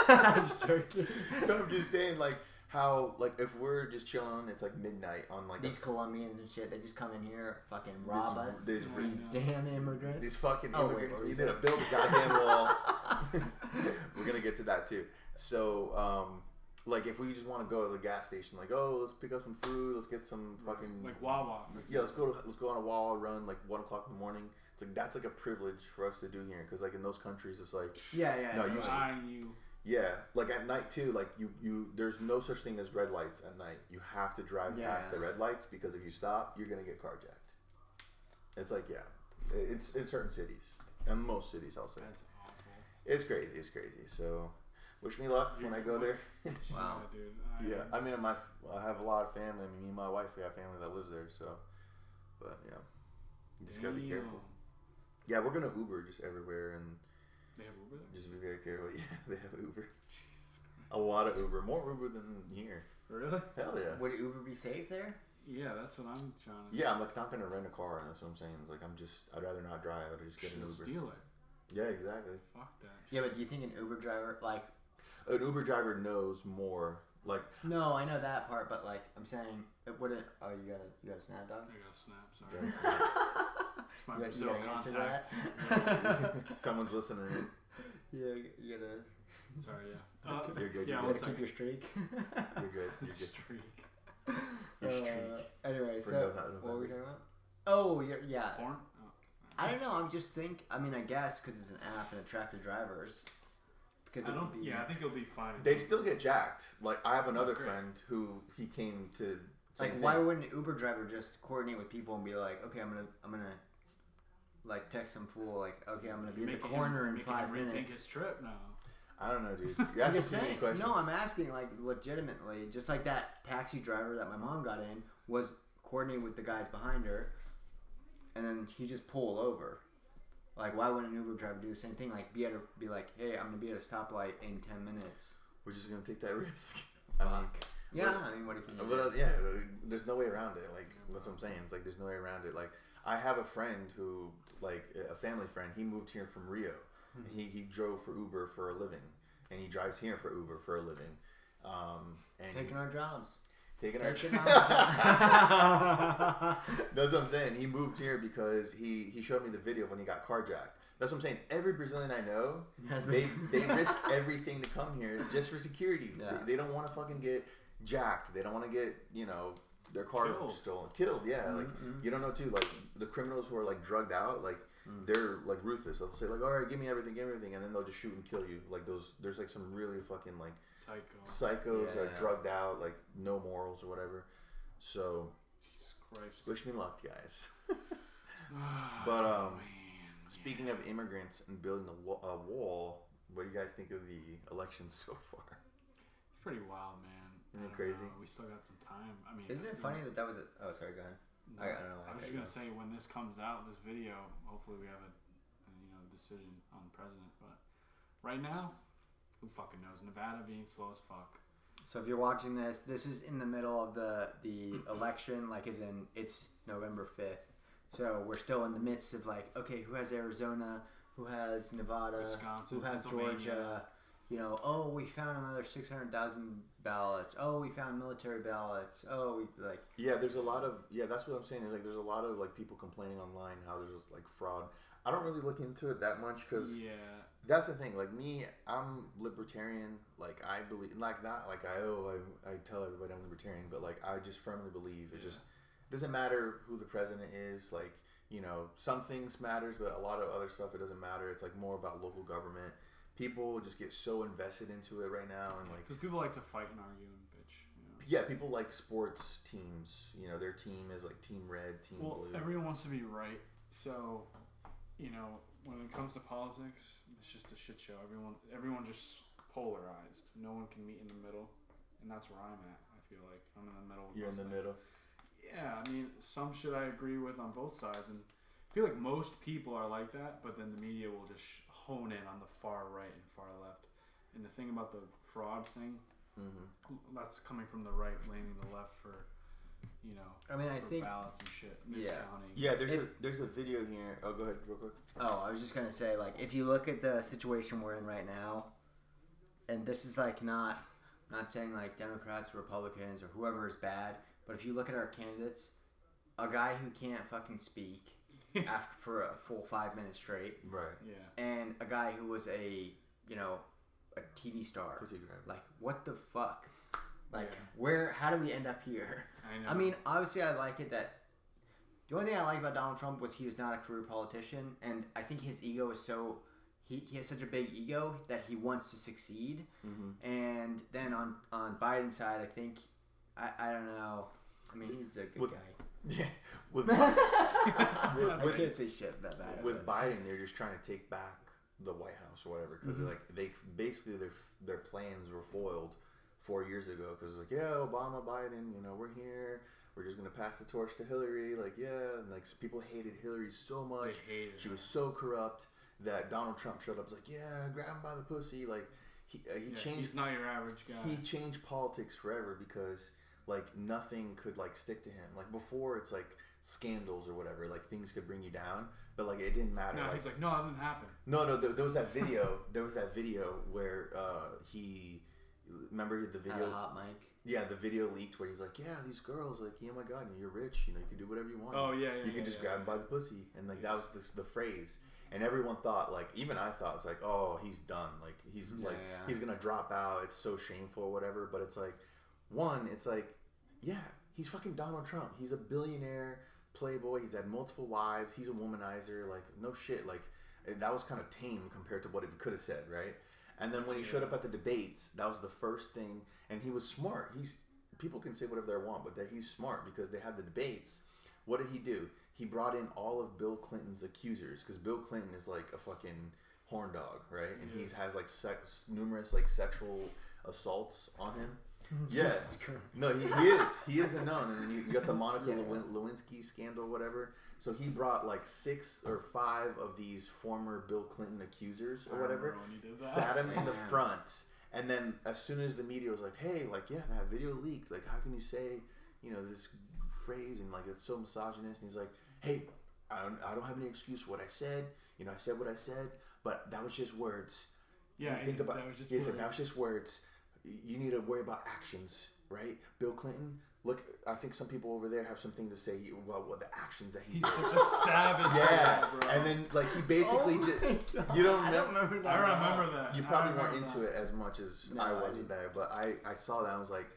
I'm just joking. No, I'm just saying like how like if we're just chilling, it's like midnight on like these Colombians and shit. They just come in here, fucking rob us. These damn immigrants. These fucking immigrants. We need to build a goddamn wall. We're gonna get to that too. So, like, if we just want to go to the gas station, like, oh, let's pick up some food, let's get some fucking like Wawa. Yeah, let's go on a Wawa run like 1 o'clock in the morning. It's like that's like a privilege for us to do here because like in those countries it's like like at night too, like you there's no such thing as red lights at night. You have to drive past the red lights because if you stop, you're gonna get carjacked. It's like it's in certain cities and most cities I'll say. That's awful. It's crazy. So. Wish me luck when I go there. Wow, dude. I mean, I have a lot of family. I mean, me and my wife, we have family that lives there. So, but yeah, you just gotta be careful. Yeah, we're gonna Uber just everywhere, and they have Uber there? Just be very careful. Yeah, they have Uber. Jesus Christ. A lot of Uber, more Uber than here. Really? Hell yeah. Would Uber be safe there? Yeah, that's what I'm trying to. Yeah, I'm like not gonna rent a car, and that's what I'm saying. It's like I'd rather not drive. I'd just get an Uber. Steal it. Yeah, exactly. Fuck that. Yeah, but do you think an Uber driver like? An Uber driver knows more. Like no, I know that part, but like I'm saying, it wouldn't. Oh, you got a snap, dog. I got a snap. Sorry. You gotta answer that. Someone's listening. Yeah, you gotta. Sorry, yeah. You're good. Yeah, you gotta keep your streak. You're good. You're good. Streak. Your streak. Anyway, so what were we talking about? Oh, yeah. Porn? Oh. I don't know. I'm just I mean, I guess because it's an app and it tracks the drivers. I think it'll be fine. They still get jacked. Like I have another friend who he came to. Like, why wouldn't an Uber driver just coordinate with people and be like, okay, I'm gonna like text some fool like, okay, I'm gonna be at the corner in 5 minutes. Think his trip now. I don't know, dude. You're asking too many questions. No, I'm asking like legitimately, just like that taxi driver that my mom got in was coordinating with the guys behind her, and then he just pulled over. Like, why wouldn't an Uber driver do the same thing? Like, be like, hey, I'm gonna be at a stoplight in 10 minutes. We're just gonna take that risk. I mean, what if you? But yeah, there's no way around it. Like, that's what I'm saying. It's like there's no way around it. Like, I have a friend who, like, a family friend. He moved here from Rio. He drove for Uber for a living, and he drives here for Uber for a living. And taking our jobs. That's what I'm saying. He moved here because he showed me the video of when he got carjacked. That's what I'm saying. Every Brazilian I know, they risk everything to come here just for security. Yeah. They don't want to fucking get jacked. They don't want to get, their car stolen. Killed, yeah. Mm-hmm. Like, you don't know, too. Like, the criminals who are, like, drugged out, like, they're, like, ruthless. They'll say, like, all right, give me everything. And then they'll just shoot and kill you. Like, there's, like, some really fucking, like, psychos that are drugged out, like, no morals or whatever. So, Jesus Christ. Wish me luck, guys. But, speaking of immigrants and building a wall, what do you guys think of the election so far? It's pretty wild, man. Isn't it crazy? We still got some time. I mean, isn't it funny that was oh, sorry, go ahead. No, I don't know. I was just gonna say when this comes out, this video, hopefully we have a decision on the president. But right now, who fucking knows? Nevada being slow as fuck. So if you're watching this is in the middle of the election, like as in it's November 5th. So we're still in the midst of like, okay, who has Arizona? Who has Nevada? Wisconsin? Who has Georgia? Oh, we found another 600,000 ballots. Oh, we found military ballots. Oh, yeah. There's a lot of that's what I'm saying. Is like there's a lot of like people complaining online how there's like fraud. I don't really look into it that much because that's the thing. Like me, I'm libertarian. Like I believe like not like I tell everybody I'm libertarian, but like I just firmly believe it just doesn't matter who the president is. Like some things matters, but a lot of other stuff it doesn't matter. It's like more about local government. People just get so invested into it right now, and like because people like to fight and argue and bitch. Yeah, people like sports teams. Their team is like Team Red, Team Blue. Everyone wants to be right, so you know, when it comes to politics, it's just a shit show. Everyone just polarized. No one can meet in the middle, and that's where I'm at. I feel like I'm in the middle. You're in the middle. Yeah, I mean, some shit I agree with on both sides, and I feel like most people are like that. But then the media will just hone in on the far right and far left. And the thing about the fraud thing, that's coming from the right, blaming the left for. You know, I mean, I think ballots and shit, miscounting. Yeah, there's a video here. Oh, go ahead, real quick. Oh, I was just gonna say, like, if you look at the situation we're in right now, and this is like not saying like Democrats, Republicans, or whoever is bad, but if you look at our candidates, a guy who can't fucking speak after for a full 5 minutes straight, right? Yeah, and a guy who was a TV star, like, what the fuck? Like, how do we end up here? I know. I mean, obviously, I like it that the only thing I like about Donald Trump was he was not a career politician, and I think his ego is so he has such a big ego that he wants to succeed. And then on Biden's side, I think I don't know. I mean, he's a good guy. Yeah, with can't say shit about that. With Biden, they're just trying to take back the White House or whatever because they basically their plans were foiled 4 years ago because it's like, yeah, Obama, Biden, we're here. We're just going to pass the torch to Hillary. Like, yeah. And, like, people hated Hillary so much. She was so corrupt that Donald Trump showed up. Was like, yeah, grab him by the pussy. Like, he changed. He's not your average guy. He changed politics forever because, like, nothing could, like, stick to him. Like, before, it's like scandals or whatever. Like, things could bring you down. But, like, it didn't matter. No, like, he's like, no, it didn't happen. No, there was that video. Where he... Remember the video? Had a hot mic. Yeah, the video leaked where he's like, "Yeah, these girls, like, oh my god, you're rich, you can do whatever you want. Oh yeah, you can just grab them by the pussy," and like that was the phrase, and everyone thought, like, even I thought, it's like, oh, he's done, like he's he's gonna drop out. It's so shameful or whatever. But it's like, he's fucking Donald Trump. He's a billionaire playboy. He's had multiple wives. He's a womanizer. Like, no shit. Like, that was kind of tame compared to what it could have said, right? And then when he showed up at the debates, that was the first thing. And he was smart. People can say whatever they want, but that he's smart because they had the debates. What did he do? He brought in all of Bill Clinton's accusers because Bill Clinton is like a fucking horn dog, right? And he has like numerous like sexual assaults on him. Yes. No, he is a nun. And then you got the Monica Lewinsky scandal, whatever. So he brought like 6 or 5 of these former Bill Clinton accusers or whatever, sat him in the front, and then as soon as the media was like, "Hey, like, yeah, that video leaked. Like, how can you say, this phrase and like it's so misogynist?" And he's like, "Hey, I don't have any excuse for what I said. I said what I said, but that was just words. Yeah, think about that was just words. That was just words. You need to worry about actions, right? Bill Clinton." Look, I think some people over there have something to say about what the actions that he did. He's such a savage. Yeah, bro. And then like he basically you don't remember that. I remember that. You probably weren't into it as much as I wasn't there, but I saw that and I was like,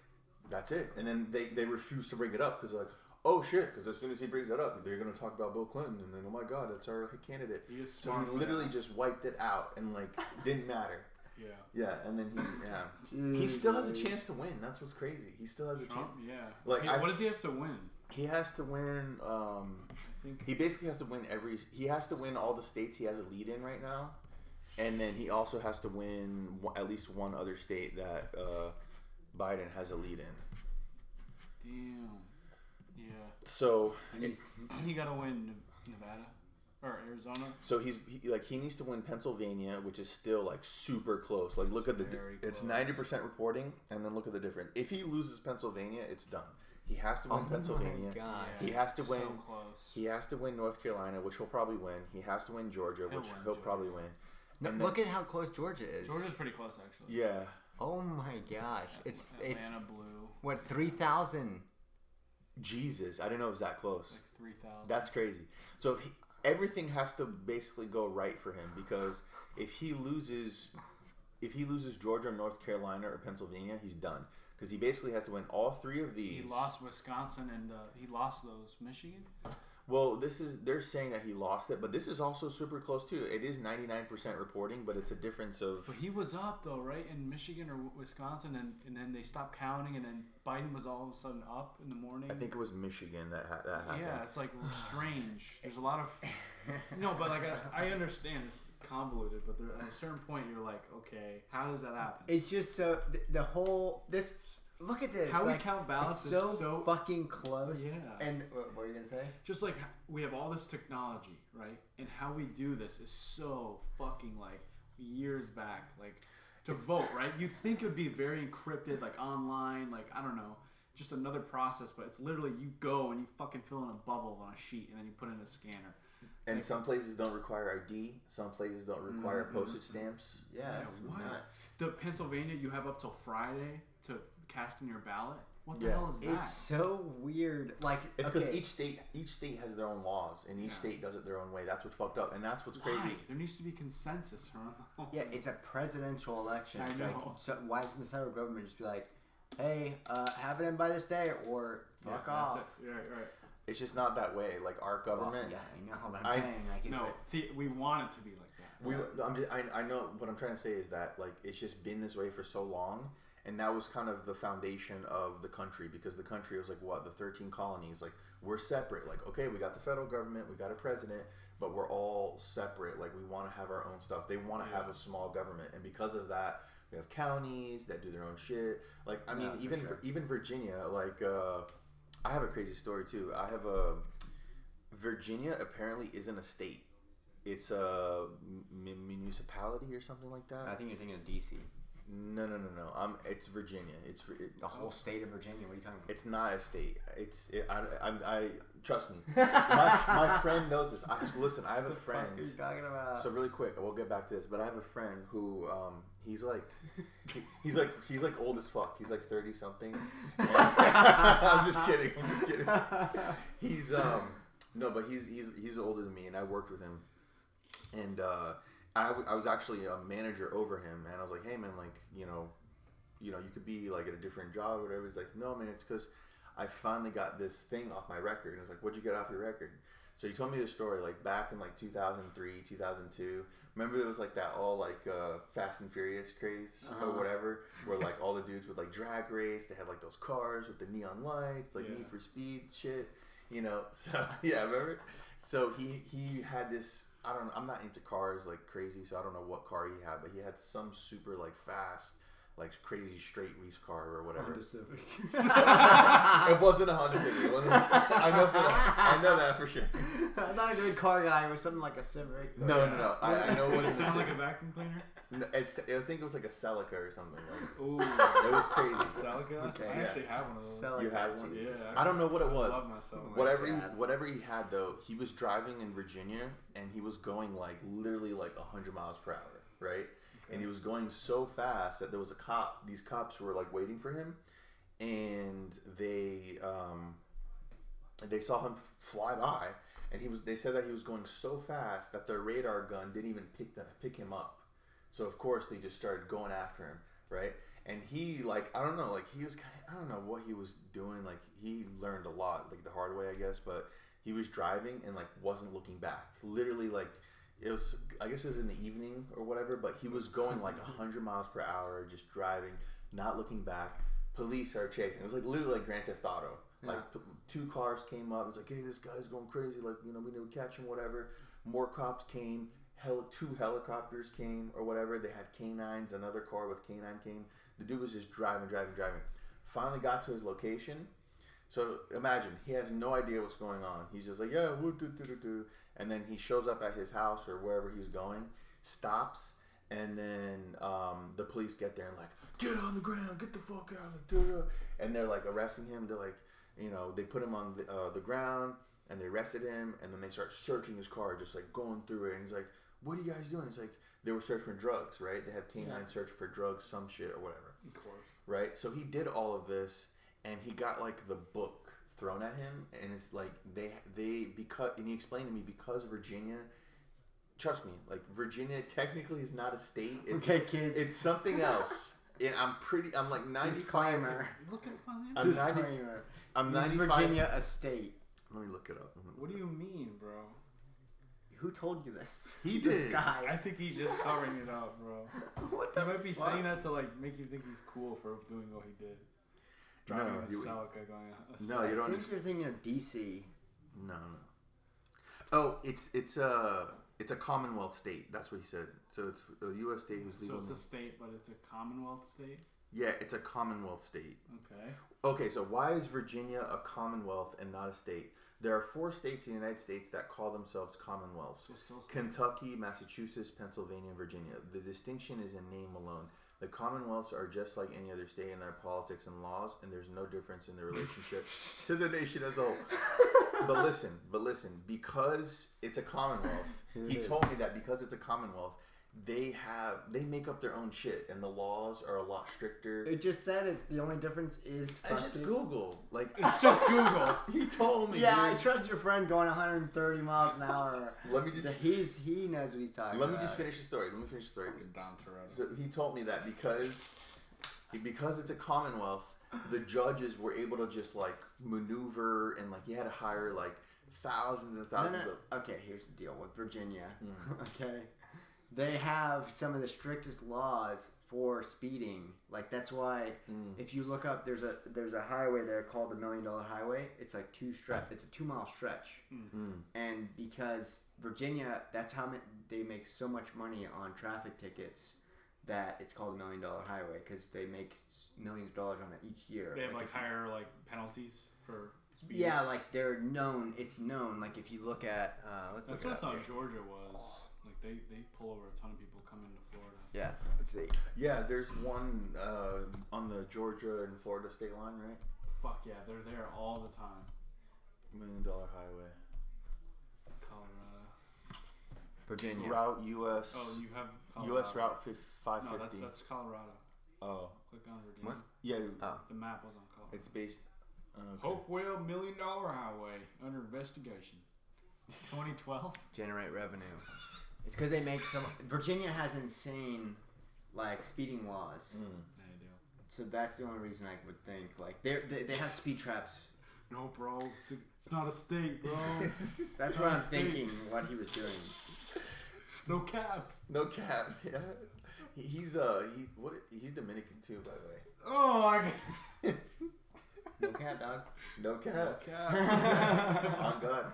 that's it. And then they refused to bring it up because they're like, oh shit, because as soon as he brings that up, they're gonna talk about Bill Clinton, and then oh my god, that's our candidate. So he literally just wiped it out and like didn't matter. Yeah, and then he still has a chance to win. That's what's crazy. He still has a chance. Yeah. Like, what does he have to win? He has to win. I think he basically has to win He has to win all the states he has a lead in right now, and then he also has to win at least one other state that Biden has a lead in. Damn. Yeah. So he got to win Nevada. Or Arizona. So he needs to win Pennsylvania, which is still like super close. Like look at it's 90% reporting, and then look at the difference. If he loses Pennsylvania, it's done. He has to win Pennsylvania. God. He has to win. So close. He has to win North Carolina, which he'll probably win. He has to win Georgia, which he'll probably win. No, look at how close Georgia is. Georgia's pretty close, actually. Yeah. Oh my gosh! It's Atlanta blue. What, 3,000? Jesus, I didn't know it was that close. Like 3,000. That's crazy. So everything has to basically go right for him because if he loses Georgia, North Carolina, or Pennsylvania, he's done because he basically has to win all 3 of these. He lost Wisconsin and he lost those Michigan. Well, they're saying that he lost it, but this is also super close too. It is 99% reporting, but it's a difference of. But he was up though, right, in Michigan or Wisconsin, and then they stopped counting, and then Biden was all of a sudden up in the morning. I think it was Michigan that happened. Yeah, it's like strange. There's a lot of no, but like I understand it's convoluted, but there, at a certain point you're like, okay, how does that happen? It's just so the whole this. Look at this. How we count ballots is so fucking close. Yeah. And what were you gonna say? Just like we have all this technology, right? And how we do this is so fucking like years back, like to vote, right? You think it would be very encrypted, like online, like I don't know, just another process, but it's literally you go and you fucking fill in a bubble on a sheet and then you put it in a scanner. And some places don't require ID. Some places don't require postage stamps. Yeah, it's nuts. The Pennsylvania, you have up till Friday to cast in your ballot. What the hell is that? It's so weird. Like it's because each state has their own laws, and each state does it their own way. That's what's fucked up, and that's what's crazy. There needs to be consensus around. Yeah, it's a presidential election. I it's know. like, so why doesn't the federal government just be like, hey, have it in by this day or fuck off? That's it. Right. It's just not that way. Like our government. Well, yeah, I know what I'm saying. Like, we want it to be like that. I know what I'm trying to say is that like it's just been this way for so long, and that was kind of the foundation of the country, because the country was like the 13 colonies. Like we're separate. Like okay, we got the federal government, we got a president, but we're all separate. Like we want to have our own stuff. They want to have a small government, and because of that, we have counties that do their own shit. Like I mean, even Virginia, like. I have a crazy story too. Virginia apparently isn't a state. It's a municipality or something like that. I think you're thinking of DC. No. It's Virginia. The whole state of Virginia. What are you talking about? It's not a state. I trust me. My friend knows this. Listen, I have a friend. What are you talking about? So really quick, we'll get back to this. But I have a friend who he's like old as fuck. He's like 30 something. I'm just kidding. He's no, but he's older than me, and I worked with him, and I was actually a manager over him, and I was like, hey man, like you could be like at a different job or whatever. He's like, no man, it's because I finally got this thing off my record. And I was like, what'd you get off your record? So he told me this story like back in like 2003, 2002. Remember there was like that all like Fast and Furious craze or whatever, where like all the dudes would like drag race. They had like those cars with the neon lights, like Need for Speed shit, So yeah, remember? So he had this. I don't know. I'm not into cars like crazy, so I don't know what car he had, but he had some super like fast, like crazy straight race car or whatever. Honda Civic. It wasn't a Honda Civic. It wasn't. I know that for sure. I'm not a good car guy. It was something like a Civic. No. I know what it sounds like a vacuum cleaner. No, I think it was like a Celica or something. Like, ooh, it was crazy. Celica. Okay, I actually have one of those. Celica. You had one? Yeah. I don't know what it was. I love myself. Whatever he had though, he was driving in Virginia and he was going like literally like 100 miles per hour, right? Okay. And he was going so fast that there was a cop. These cops were like waiting for him, and they saw him fly by, and they said that he was going so fast that their radar gun didn't even pick him up. So of course they just started going after him, right? And he like I don't know what he was doing. Like he learned a lot, like the hard way, I guess. But he was driving and like wasn't looking back. Literally, like it was. I guess it was in the evening or whatever. But he was going like 100 miles per hour, just driving, not looking back. Police started chasing. It was like literally like Grand Theft Auto. Like 2 cars came up. It's like, hey, this guy's going crazy. Like we need to catch him, whatever. More cops came. 2 helicopters came or whatever. They had canines. Another car with canine came. The dude was just driving. Finally got to his location. So imagine he has no idea what's going on. He's just like, yeah, woo, do. And then he shows up at his house or wherever he was going, stops, and then the police get there and like, get on the ground, get the fuck out, like, and they're like arresting him. They're like, they put him on the ground and they arrested him, and then they start searching his car, just like going through it. And he's like, what are you guys doing? It's like they were searching for drugs, right? They had canine search for drugs, some shit or whatever. Of course. Right? So he did all of this, and he got like the book thrown at him, and it's like and he explained to me because Virginia, trust me, like Virginia technically is not a state. It's, okay, kids. It's something else. And I'm like 95. Disclaimer. Look at my Disclaimer. I'm 95. Virginia a state? Let me look it up. What do you mean, bro? Who told you this? He This did. guy. I think he's just covering it up, bro. What the He might be fuck? saying that to like make you think he's cool for doing what he did. Driving a Celica going. No, you don't. I think you're thinking of DC. No. Oh, it's a Commonwealth state. That's what he said. So it's a U.S. state who's legal. So it's a state, but it's a Commonwealth state. Yeah, it's a Commonwealth state. Okay. Okay, so why is Virginia a Commonwealth and not a state? There are 4 states in the United States that call themselves Commonwealths. So still state. Kentucky, Massachusetts, Pennsylvania, and Virginia. The distinction is in name alone. The Commonwealths are just like any other state in their politics and laws, and there's no difference in their relationship to the nation as a whole. But listen, because it's a Commonwealth, he told me that because it's a Commonwealth, they make up their own shit, and the laws are a lot stricter. It just said it. The only difference is It's just Google. Like It's just Google. he told me. Yeah, dude. I trust your friend going 130 miles an hour. Let me just. He knows what he's talking about. Let me just finish the story. So he told me that because it's a Commonwealth, the judges were able to just like maneuver and like he had to hire like thousands and thousands of. Okay, here's the deal with Virginia. Okay, they have some of the strictest laws for speeding. Like that's why if you look up, there's a highway there called the $1 Million Highway. It's like it's a 2-mile stretch, and because Virginia, that's how they make so much money on traffic tickets. That it's called a $1 Million Highway because they make millions of dollars on it each year. They have like higher like penalties for speed. Yeah, like they're known. It's known. Like if you look at, That's what I thought Georgia was. Like they pull over a ton of people coming to Florida. Yeah, let's see. Yeah, there's one on the Georgia and Florida state line, right? Fuck yeah, they're there all the time. $1 Million Highway. Colorado. Virginia. Route US. Oh, you have Colorado. US Route 550. No, that's Colorado. Oh. Click on Virginia. What? Yeah. Oh. The map was on Colorado. It's based. Hopewell $1 Million Highway under investigation. 2012. Generate revenue. It's because they make some. Virginia has insane, like speeding laws. They do. So that's the only reason I would think like they have speed traps. No, bro, it's not a state, bro. That's what I'm thinking. What he was doing. No cap. No cap. Yeah. He's Dominican too, by the way. Oh my god. No cap, dog. No cap. No cap. On God.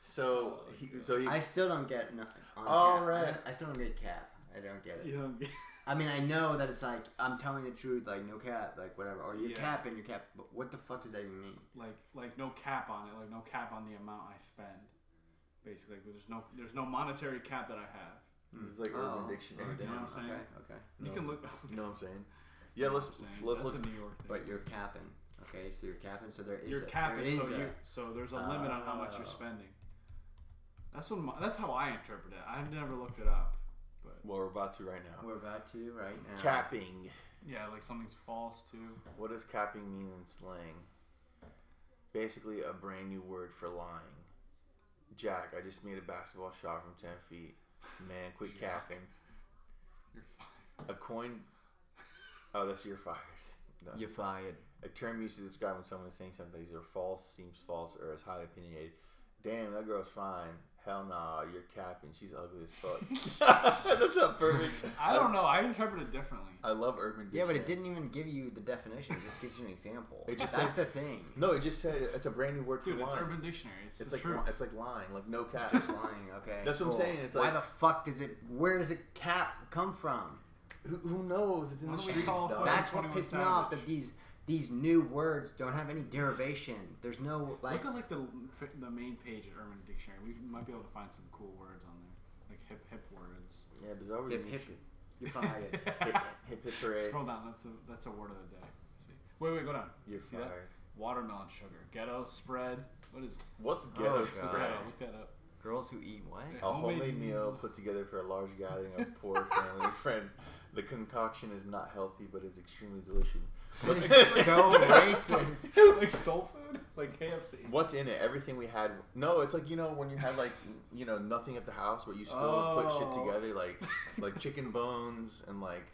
So he. I still don't get nothing. All right. I still don't get cap. I don't get it. You don't get. I mean, I know that it's like I'm telling the truth, like no cap, like whatever, or you're capping your cap. But what the fuck does that even mean? Like no cap on it, like no cap on the amount I spend. Basically, there's no monetary cap that I have. This is like Urban Dictionary. You know what I'm saying? Okay. You can look. You know what I'm saying? Yeah, let's That's look. a New York thing. But you're capping. Okay, so you're capping. So there is. You're capping, so there's a limit on how much you're spending. That's how I interpret it. I've never looked it up. But Well, we're about to right now. We're about to right now. Capping. yeah, like something's false too. What does capping mean in slang? Basically, a brand new word for lying. Jack, I just made a basketball shot from 10 feet. Man, quit capping. You're fired. A coin. Oh, that's you're fired. No. You're fired. A term used to describe when someone is saying something either false, seems false, or is highly opinionated. Damn, that girl's fine. Hell nah, you're capping. She's ugly as fuck. That's not perfect. I don't know. I interpret it differently. I love Urban Dictionary. Yeah, but it didn't even give you the definition. It just gives you an example. It just That's says, the thing. No, it just said it's a brand new word for Dude, it's lying. Urban Dictionary. It's the like truth. It's like lying, like no cap. Just lying. Okay. That's what I'm saying. It's why like the fuck does it? Where does it cap come from? who knows? It's in Why the don't we streets, call dog. That's what 21 pissed me off. Savage. That these new words don't have any derivation. There's no like. Look at like the main page at Urban Dictionary. We might be able to find some cool words on there, like hip words. Yeah, there's always hip new hip. shit. You're fired. hip parade. Scroll down. That's a word of the day. See. Wait, go down. You're See fired. that? Watermelon sugar. Ghetto spread. What is? What's ghetto God. spread? Ghetto. Look that up. Girls who eat what? A homemade meal put together for a large gathering of poor family and friends. The concoction is not healthy, but is extremely delicious. It's so racist. Like soul food. Like KFC. What's in it? Everything we had. No, it's like, when you had like, nothing at the house, but you still put shit together, like chicken bones and like,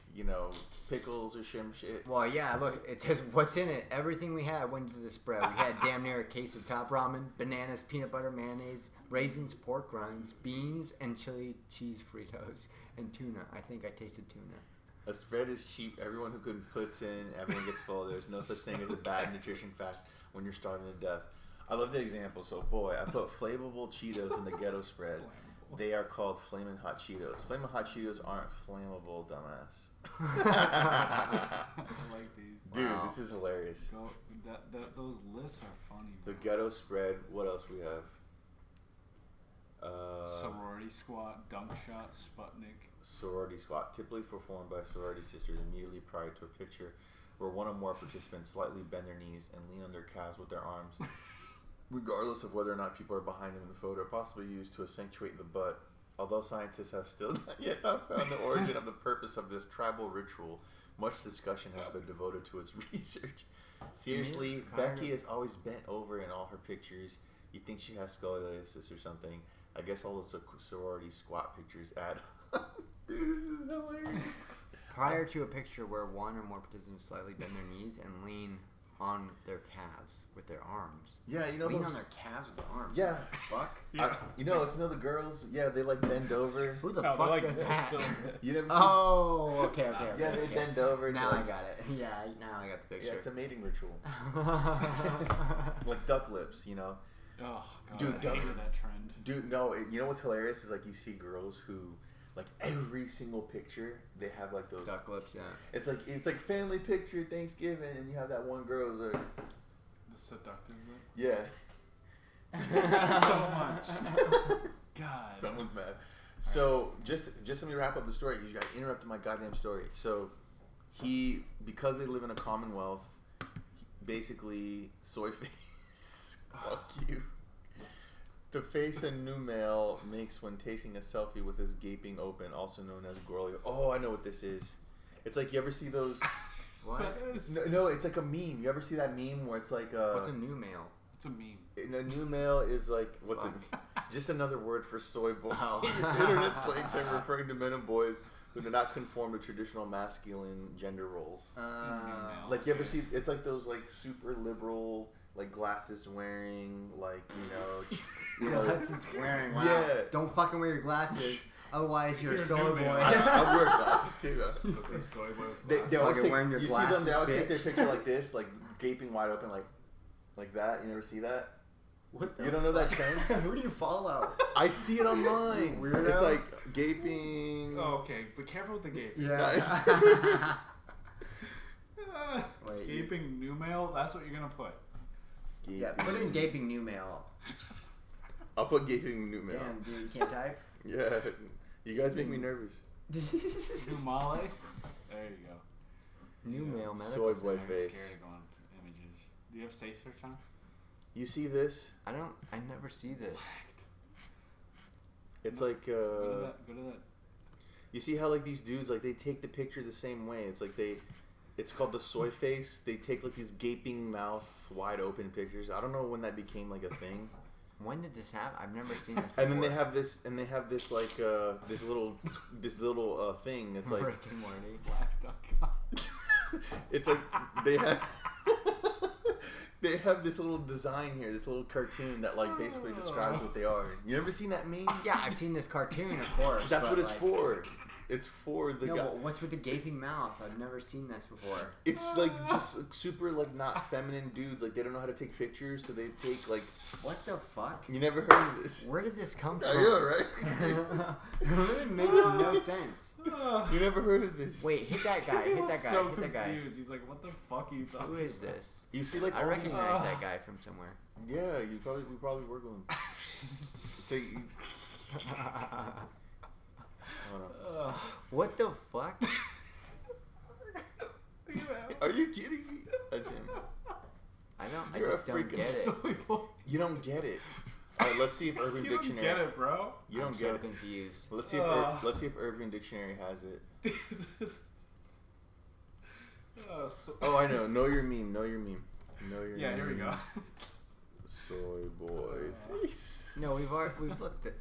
pickles or shit. Well, yeah, look, it says what's in it. Everything we had went into the spread. We had damn near a case of top ramen, bananas, peanut butter, mayonnaise, raisins, pork rinds, beans, and chili cheese Fritos, and tuna. I think I tasted tuna. A spread is cheap. Everyone who puts in, everyone gets full. There's no such thing as a bad nutrition fact when you're starving to death. I love the example. So, boy, I put flammable Cheetos in the ghetto spread. They are called Flamin' Hot Cheetos. Flamin' Hot Cheetos aren't flammable, dumbass. I like these. Dude, this is hilarious. Those lists are funny. The ghetto spread. What else we have? Sorority squat, dunk shot, Sputnik. Sorority squat, typically performed by sorority sisters immediately prior to a picture, where one or more participants slightly bend their knees and lean on their calves with their arms, regardless of whether or not people are behind them in the photo, possibly used to accentuate the butt. Although scientists have still not yet found the origin of the purpose of this tribal ritual, much discussion has been devoted to its research. Seriously, Becky is always bent over in all her pictures. You think she has scoliosis or something? I guess all the sorority squat pictures add up. Dude, this is hilarious. Prior to a picture where one or more participants slightly bend their knees and lean on their calves with their arms. Yeah, lean on their calves with their arms. Yeah. Fuck. Yeah. It's the girls. Yeah, they like bend over. Who the fuck does that? You never Okay. Yeah, they bend over. Now I got it. Yeah, now I got the picture. Yeah, it's a mating ritual. Like duck lips, Oh god, dude, I hated that trend. Dude, no, you know what's hilarious is like you see girls who, like every single picture they have like those duck lips. Yeah, it's like family picture Thanksgiving, and you have that one girl who's like the seductive lip. Yeah. So much. God. Someone's mad. So just let me wrap up the story. You guys interrupted my goddamn story. So because they live in a commonwealth, basically Soyface. Fuck you. The face a new male makes when tasting a selfie with his gaping open, also known as Gorlio. Oh, I know what this is. It's like, you ever see those? What? No, it's like a meme. You ever see that meme where it's like what's a new male? It's a meme. A new male is like, just another word for soy boy. Internet slang term referring to men and boys who do not conform to traditional masculine gender roles. Like, you ever see? It's like those like super liberal, like glasses wearing, like glasses wearing. Wow. Yeah. Don't fucking wear your glasses. Otherwise, you're a soy boy. I wear glasses too, though. Soy boy. They always take, wearing your you glasses, see them. They always bitch. take their picture like this, like gaping wide open, like that. You never see that? What the You don't know that trend? Who do you follow? I see it online. Weirdo. It's like gaping. Oh, okay. But careful with the gape. Yeah. Wait, gaping new male? That's what you're going to put. Gaping. Yeah, put in gaping new male. I'll put gaping new male. Damn, dude, you can't type? Yeah. You guys make me nervous. New Male? There you go. New male medical Soy boy center. I'm face. scared to go on images. Do you have safe search on? You see this? I never see this. It's like Go to that. you see how like these dudes like they take the picture the same way. It's like it's called the Soyface. They take like these gaping mouth, wide open pictures. I don't know when that became like a thing. When did this happen? I've never seen this before. And then they have this like this little thing. It's like Rick and Morty. Black.com. it's like they have they have this little design here, this little cartoon that like basically describes what they are. You ever seen that meme? Yeah, I've seen this cartoon, of course. That's what it's like, for. It's for the No, guy. but what's with the gaping mouth? I've never seen this before. It's like just super like not feminine dudes. Like they don't know how to take pictures, so they take like. What the fuck? You never heard of this? Where did this come I from? know, right? It really makes no sense. You never heard of this? Wait, hit that guy. Hit that guy. So hit that guy. confused. He's like, what the fuck are you talking Who about? is this? You see, like I all recognize that guy from somewhere. These, yeah, we probably work with him. So hold on. What the fuck? Are you kidding me? That's him. I You're just a don't get freaking it. Soy boy. You don't get it. All right, let's see if Urban You don't Dictionary. get it, bro. You don't I'm get so it. confused. Let's see if Urban Dictionary has it. So- Oh, I know. Know your meme. Know your meme. yeah, here we go. Soy boy face. No, we've looked at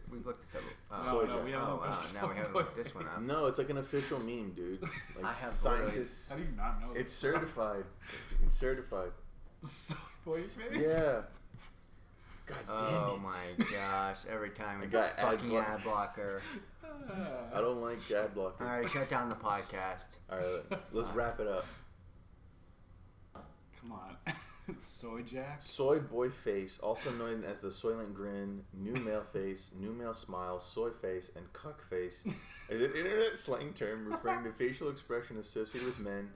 several. We haven't looked now we haven't looked this one up. No, it's like an official meme, dude. Like I have scientists. How do you not know? It's certified. It's certified. Soy boy face. Yeah. God damn it. Oh my gosh! Every time we got fucking ad blocker. I don't like ad blocker. All right, shut down the podcast. All right, let's wrap it up. Come on. Soy Jack? Soy boy face, also known as the Soylent Grin, new male face, new male smile, soy face, and cuck face, is an internet slang term referring to facial expression associated with men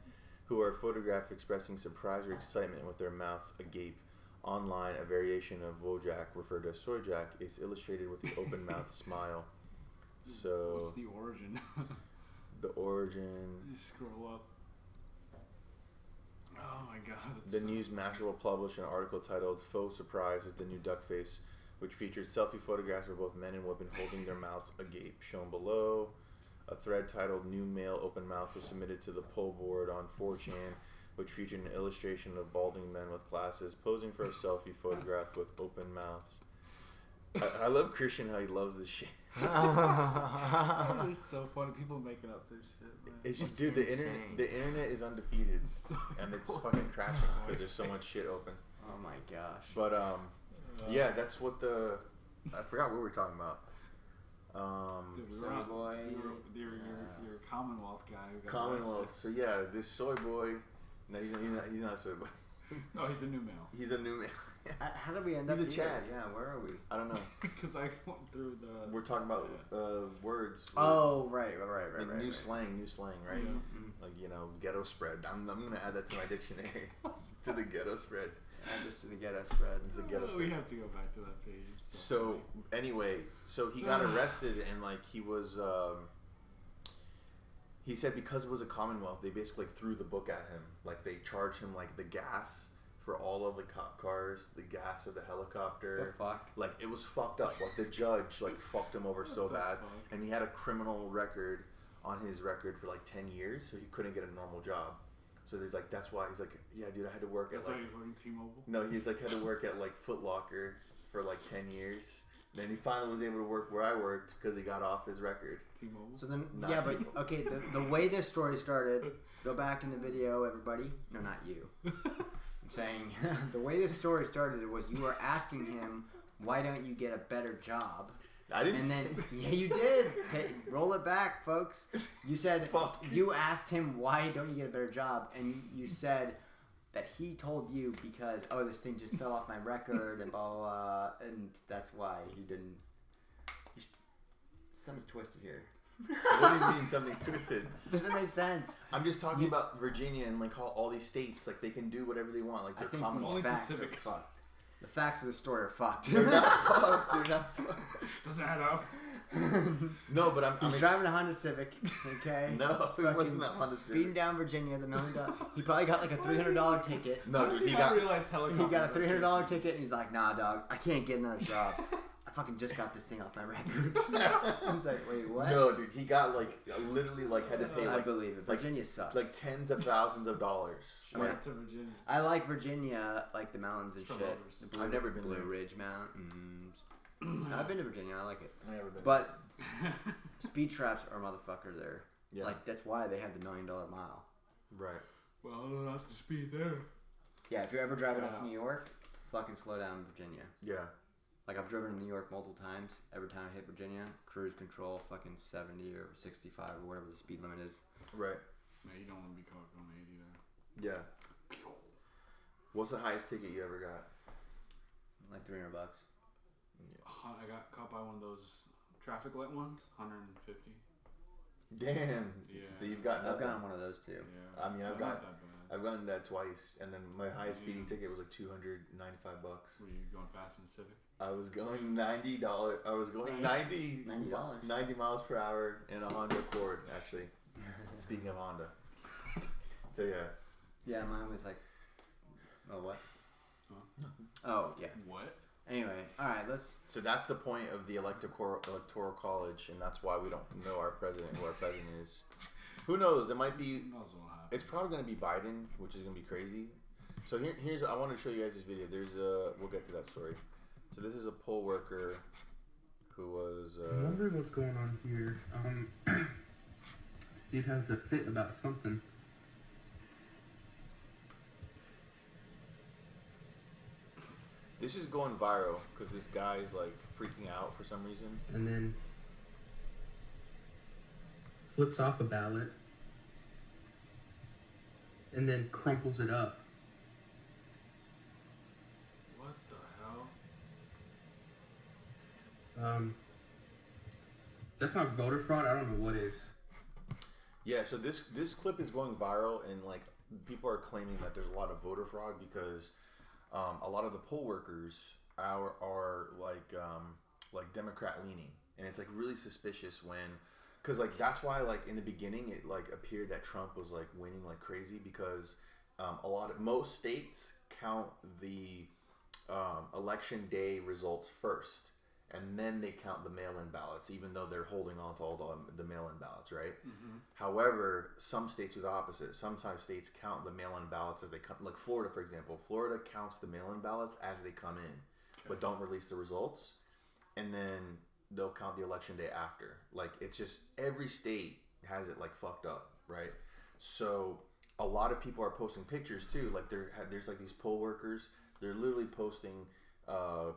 who are photographed expressing surprise or excitement with their mouth agape. Online, a variation of Wojak, referred to as Soy Jack, is illustrated with the open mouth smile. So, what's the origin? The origin. You scroll up. Oh my god. The News Mashable published an article titled "Faux Surprise is the New Duck Face," which featured selfie photographs of both men and women holding their mouths agape. Shown below, a thread titled "New Male Open Mouth" was submitted to the poll board on 4chan, which featured an illustration of balding men with glasses posing for a selfie photograph with open mouths. I love Christian, how he loves this shit. It's so funny. People making up this shit, man. It's just, dude, the internet is undefeated, and it's fucking crashing because there's so much shit open. Oh my gosh. But yeah, that's what I forgot what we were talking about. Dude, Boy. You're a Commonwealth guy who got Commonwealth. arrested. So yeah, this soy boy. No, he's not a soy boy. No, he's a new male. He's a new male. How did we end up He's a here? Chad. Yeah, where are we? I don't know. Because I went through the... We're talking about words. Oh, right. Like new slang, right? Yeah. Mm-hmm. Like, ghetto spread. I'm gonna add that to my dictionary. To the ghetto spread. Add this to the ghetto spread. It's a ghetto spread. We have to go back to that page. So anyway, he got arrested and like he was. He said because it was a Commonwealth, they basically threw the book at him. Like they charged him like the gas for all of the cop cars, the gas of the helicopter. The fuck? Like it was fucked up. Like the judge like fucked him over so bad, and he had a criminal record on his record for like 10 years, so he couldn't get a normal job. So there's like that's why he's like, yeah, dude, I had to work That's at why like. he's working T-Mobile. No, he's like had to work at like Foot Locker for like 10 years. Then he finally was able to work where I worked because he got off his record. T-Mobile. So then, Not yeah, but T-Mobile. okay, the way this story started, go back in the video, everybody. No, not you. I'm saying the way this story started was you were asking him, why don't you get a better job? I didn't. And then, yeah, you did. Roll it back, folks. You said you asked him, why don't you get a better job? And you said that he told you because, oh, this thing just fell off my record and blah, blah, blah, and that's why he didn't. Something's twisted here. What do you mean something's twisted? Doesn't make sense. I'm just talking about Virginia and like how all these states like they can do whatever they want. Like I they're think Commonwealth. these facts are fucked. The facts of the story are fucked. They're not fucked. They're not fucked. Does that up? No, but I'm He's driving a Honda Civic, okay? No, it wasn't that Honda Civic. Speeding down Virginia, the $1 million. He probably got like a $300 ticket. No, dude, he got He got a $300 ticket, and he's like, "Nah, dog, I can't get another job. I fucking just got this thing off my record." I was like, "Wait, what?" No, dude, he got like literally like had to pay like I believe it. Virginia sucks. like tens of thousands of dollars. Shout to Virginia. I like Virginia, like the mountains and It's for shit. lovers. The I've never been Blue there. Ridge Mountains. I've been to Virginia. I like it. I've never been. But speed traps are motherfucker there. Yeah. Like that's why they had the $1 million mile. Right. Well, I don't have to speed there. Yeah, if you're ever driving up to New York, fucking slow down in Virginia. Yeah. Like I've driven to New York multiple times. Every time I hit Virginia, cruise control fucking 70 or 65 or whatever the speed limit is. Right. No, you don't want to be caught going 80 there. Yeah. What's the highest ticket you ever got? Like $300. I got caught by one of those traffic light ones, 150. Damn. Yeah. So you've gotten. I've gotten one of those too. Yeah. I mean, it's I've not got. that bad. I've gotten that twice, and then my highest speeding ticket was like $295. Were you going fast in the Civic? I was going $90. I was going $90 miles per hour in a Honda Accord. Actually, speaking of Honda. So yeah. Yeah, mine was like. Oh what? Huh? Oh yeah. What? Anyway, all right. Let's. So that's the point of the electoral college, and that's why we don't know our president, who our president is. Who knows? It might be. Who knows what will happen? It's probably going to be Biden, which is going to be crazy. So here's I want to show you guys this video. We'll get to that story. So this is a poll worker who was. I wonder what's going on here. Steve has a fit about something. This is going viral because this guy's like freaking out for some reason. And then flips off a ballot. And then crumples it up. What the hell? That's not voter fraud. I don't know what is. Yeah, so this clip is going viral, and like people are claiming that there's a lot of voter fraud because a lot of the poll workers are like Democrat leaning, and it's like really suspicious because like that's why like in the beginning it like appeared that Trump was like winning like crazy because most states count the election day results first. And then they count the mail-in ballots, even though they're holding on to all the mail-in ballots, right? Mm-hmm. However, some states do the opposite. Sometimes states count the mail-in ballots as they come. Like Florida, for example. Florida counts the mail-in ballots as they come in, but don't release the results. And then they'll count the election day after. Like, it's just every state has it, like, fucked up, right? So a lot of people are posting pictures, too. Like, there's like, these poll workers. They're literally posting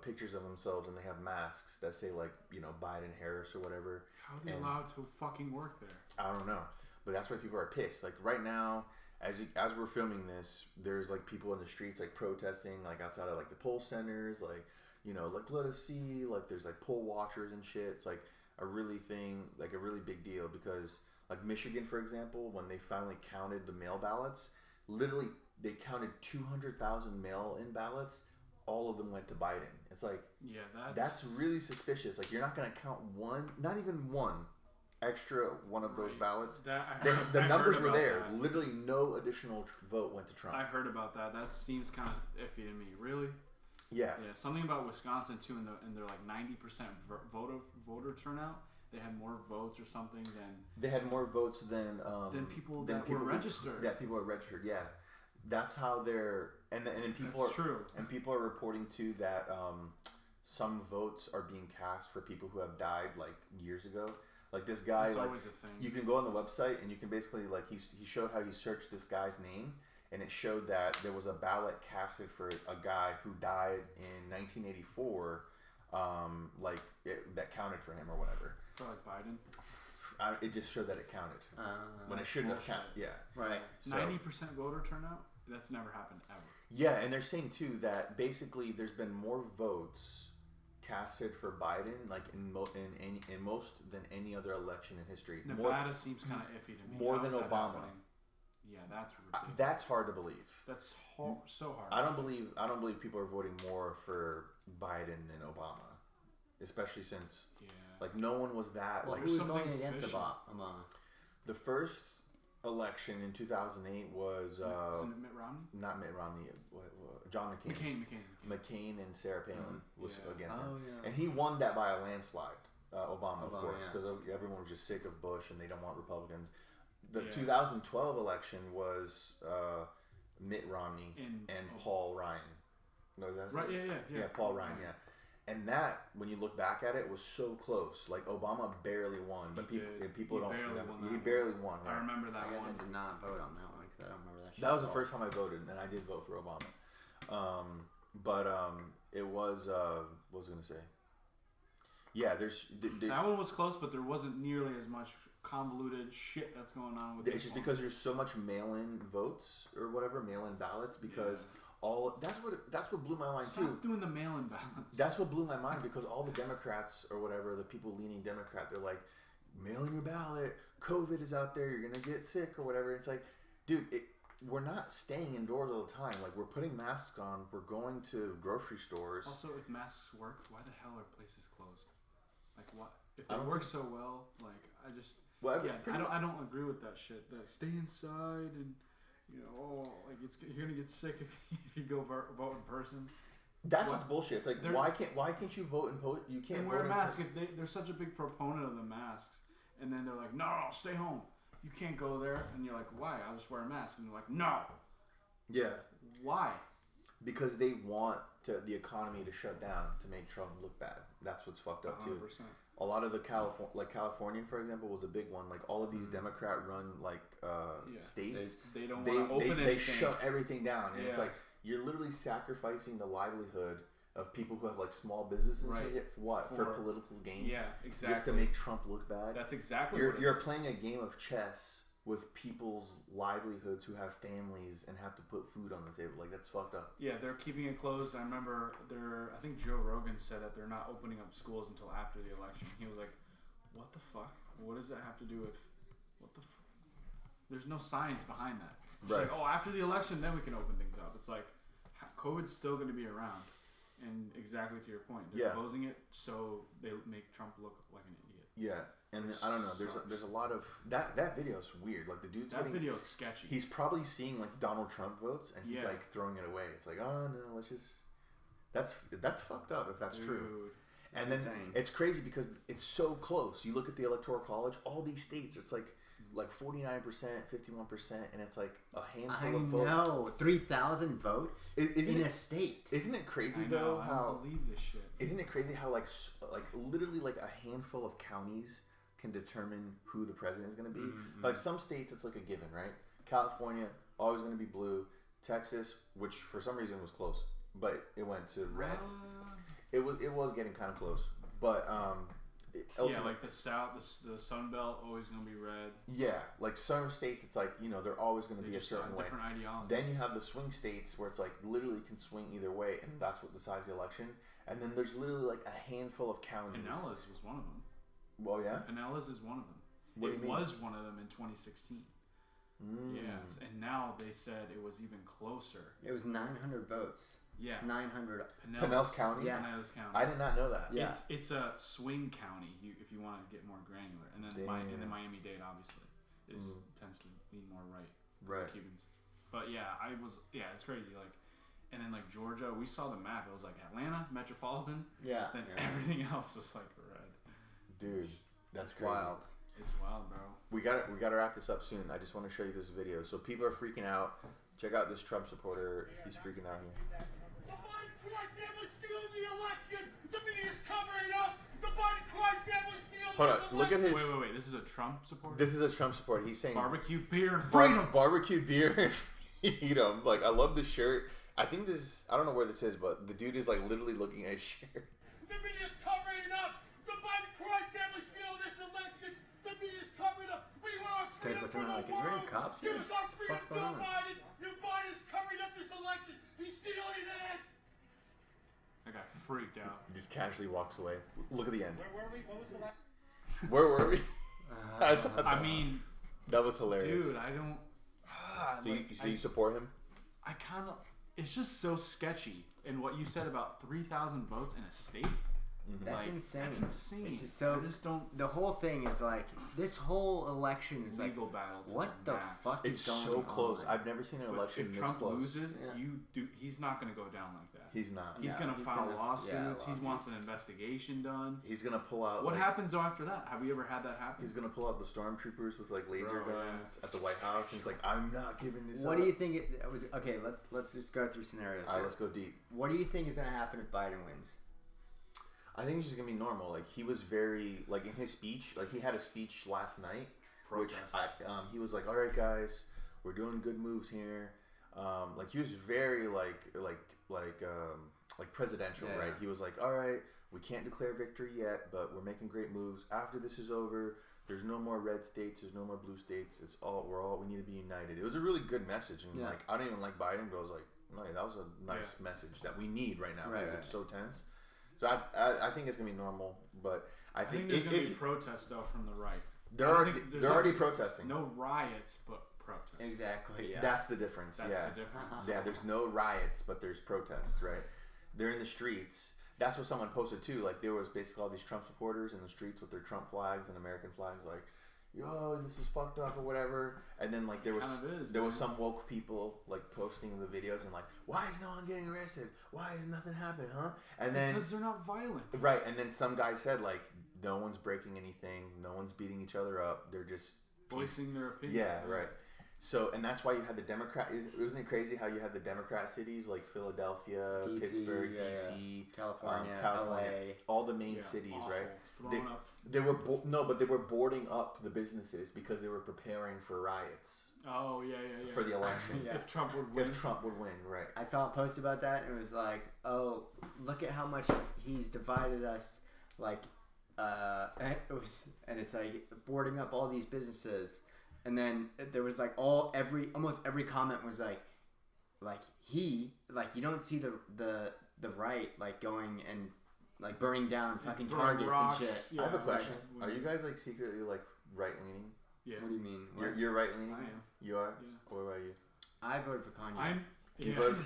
pictures of themselves, and they have masks that say like, you know, Biden, Harris, or whatever. How are they allowed to fucking work there? I don't know, but that's why people are pissed. Like right now, as we're filming this, there's like people in the streets like protesting, like outside of like the poll centers, like, you know, like let us see. Like there's like poll watchers and shit. It's like a really big deal because like Michigan, for example, when they finally counted the mail ballots, literally they counted 200,000 mail-in ballots. All of them went to Biden. It's like, yeah, that's really suspicious. Like, you're not going to count not even one extra one of those ballots. The numbers were there. That. Literally no additional vote went to Trump. I heard about that. That seems kind of iffy to me. Really? Yeah. Yeah. Something about Wisconsin too, and they're like 90% voter turnout. They had more votes or something than. They had more votes than people that were registered. Yeah, people are registered. Yeah. That's how they're and people That's true. And people are reporting too that some votes are being cast for people who have died like years ago. Like this guy, that's like always a thing. You can go on the website and you can basically like he showed how he searched this guy's name, and it showed that there was a ballot casted for a guy who died in 1984, that counted for him or whatever. For like Biden. It just showed that it counted when it shouldn't have counted. Yeah, right. 90% voter turnout. That's never happened ever. Yeah, and they're saying too that basically there's been more votes casted for Biden, like in most than any other election in history. Nevada seems kind of iffy to me. More than Obama. Yeah, that's ridiculous. That's hard to believe. That's so hard. I don't believe people are voting more for Biden than Obama, especially since like no one was that. Well, like who was going against Obama? The first election in 2008 was it Mitt Romney? Not Mitt Romney. John McCain. McCain and Sarah Palin was against him, and he won that by a landslide. Obama, of course, because everyone was just sick of Bush and they don't want Republicans. The 2012 election was Mitt Romney and Paul Ryan. No, is that his name? Yeah, Paul Ryan. Yeah. And that, when you look back at it, was so close. Like Obama barely won, but people don't. He barely won. Right? I remember that one. I did not vote on that one because I don't remember that. That was the first time I voted, and I did vote for Obama. It was. What was I gonna say? Yeah, that one was close, but there wasn't nearly as much convoluted shit that's going on with. It's just because there's so much mail-in votes or whatever, mail-in ballots because. That's what blew my mind too. Stop doing the mail-in ballots. That's what blew my mind because all the Democrats or whatever, the people leaning Democrat, they're like, mail in your ballot. COVID is out there. You're gonna get sick or whatever. It's like, dude, we're not staying indoors all the time. Like we're putting masks on. We're going to grocery stores. Also, if masks work, why the hell are places closed? Like what? If they work so well, like I just I don't agree with that shit. Like stay inside and. You know, you're gonna get sick if you go vote in person. That's what's bullshit. It's like why can't you vote in post? You can't wear a mask if they're such a big proponent of the masks, and then they're like, no, stay home. You can't go there, and you're like, why? I'll just wear a mask, and they're like, no. Yeah. Why? Because they want the economy to shut down to make Trump look bad. That's what's fucked up 100%. Too. A lot of the California, for example, was a big one. Like all of these Democrat-run states, they don't want to open anything. They shut everything down, and it's like you're literally sacrificing the livelihood of people who have like small businesses and shit. For what? For political gain? Yeah, exactly. Just to make Trump look bad. That's exactly. You're playing a game of chess with people's livelihoods who have families and have to put food on the table. Like, that's fucked up. Yeah, they're keeping it closed. I remember I think Joe Rogan said that they're not opening up schools until after the election. He was like, what the fuck? What does that have to do with, there's no science behind that. It's like, after the election, then we can open things up. It's like, COVID's still going to be around. And exactly to your point, they're closing it so they make Trump look like an idiot. Yeah. And I don't know. There's a lot of that video's weird. Like the dude's video's sketchy. He's probably seeing like Donald Trump votes and he's like throwing it away. It's like, oh no, let's just. That's fucked up if that's true. And then it's crazy because it's so close. You look at the Electoral College, all these states, it's like 49%, 51%, and it's like a handful of votes. I know, 3,000 votes in a state. Isn't it crazy though? I don't believe this shit. Isn't it crazy how like literally like a handful of counties can determine who the president is going to be? Mm-hmm. Like some states, it's like a given, right? California always going to be blue. Texas, which for some reason was close, but it went to red. It was getting kind of close, but like the South, the Sun Belt always going to be red. Yeah, like some states, it's like they're always going to be a certain way. Different ideology. Then you have the swing states where it's like literally can swing either way, and that's what decides the election. And then there's literally like a handful of counties. Pinellas was one of them. Well, yeah. Pinellas is one of them. What do you mean? Was one of them in 2016. Yeah, and now they said it was even closer. It was 900 votes. Yeah, 900. Pinellas County. Yeah, Pinellas County. I did not know that. Yeah, it's a swing county. If you want to get more granular, and then Miami-Dade obviously tends to lean more right. Right. Cubans, but it's crazy. Like, and then like Georgia, we saw the map. It was like Atlanta metropolitan. Yeah. Then everything else was like red. Dude, that's crazy. Wild. It's wild, bro. We got to wrap this up soon. I just want to show you this video. So people are freaking out. Check out this Trump supporter. He's freaking out here. The Biden crime family stealing the election. The media's covering up. The Biden crime family stealing the election. Look at his. Wait. This is a Trump supporter? This is a Trump supporter. He's saying barbecue beer and freedom. Barbecue beer and freedom. Like, I love the shirt. I think this. I don't know where this is, but the dude is like literally looking at his shirt. The media's covering up. The Biden crime family stealing this election. The media's covering up. We want this guy's looking around like, is there any cops here? What's going on? Biden's covering up this election. He's stealing it. I got freaked out. He just casually walks away. Look at the end. Where were we? What was the last? Where were we? I mean, that was hilarious. Dude, I don't. So you support him? I kind of. It's just so sketchy. And what you said about 3,000 votes in a state. Mm-hmm. That's insane. That's insane. It's just so. I just don't. The whole thing is like this whole election is legal like battle. What the fuck is going on? It's so close. I've never seen an election if this Trump close. loses, he's not going to go down like that. He's not. He's going to file lawsuits. He wants an investigation done. He's going to pull out. What happens though after that? Have we ever had that happen? He's going to pull out the stormtroopers with like laser guns at the White House. And he's like, I'm not giving this. What do you think it was? Okay, let's just go through scenarios. All right, let's go deep. What do you think is going to happen if Biden wins? I think it's just gonna be normal. Like he was very like in his speech. Like he had a speech last night, which he was like, "All right, guys, we're doing good moves here." Like he was very like presidential, right? He was like, "All right, we can't declare victory yet, but we're making great moves. After this is over, there's no more red states. There's no more blue states. We need to be united." It was a really good message, and like I don't even like Biden, but I was like, "No, that was a nice message that we need right now because it's so tense." So I think it's gonna be normal, but I think there's gonna be protests though from the right. They're already protesting. No riots, but protests. Exactly. Yeah. That's the difference. That's the difference. Yeah. There's no riots, but there's protests. Right. They're in the streets. That's what someone posted too. Like there was basically all these Trump supporters in the streets with their Trump flags and American flags, like, "Yo, this is fucked up" or whatever. And then like there was some woke people like posting the videos and like, "Why is no one getting arrested? Why is nothing happening, huh?" And then because they're not violent, right? And then some guy said like, "No one's breaking anything. No one's beating each other up. They're just voicing their opinion." Yeah, right. So, and that's why you had the Democrat. Isn't it crazy how you had the Democrat cities like Philadelphia, DC, Pittsburgh, DC, California, California, LA, all the main cities, awful. right? They were but they were boarding up the businesses because they were preparing for riots. Oh yeah. For the election. If Trump would win. Right? I saw a post about that, and it was like, oh, look at how much he's divided us. Like, it's like boarding up all these businesses. And then there was like almost every comment was like you don't see the right like going and like burning down fucking Targets rocks. and shit. Yeah, I have a question. Are you guys like secretly like right leaning? Yeah. What do you mean? You're right leaning. I am. You are. Yeah. What about you? I voted for Kanye. You vote.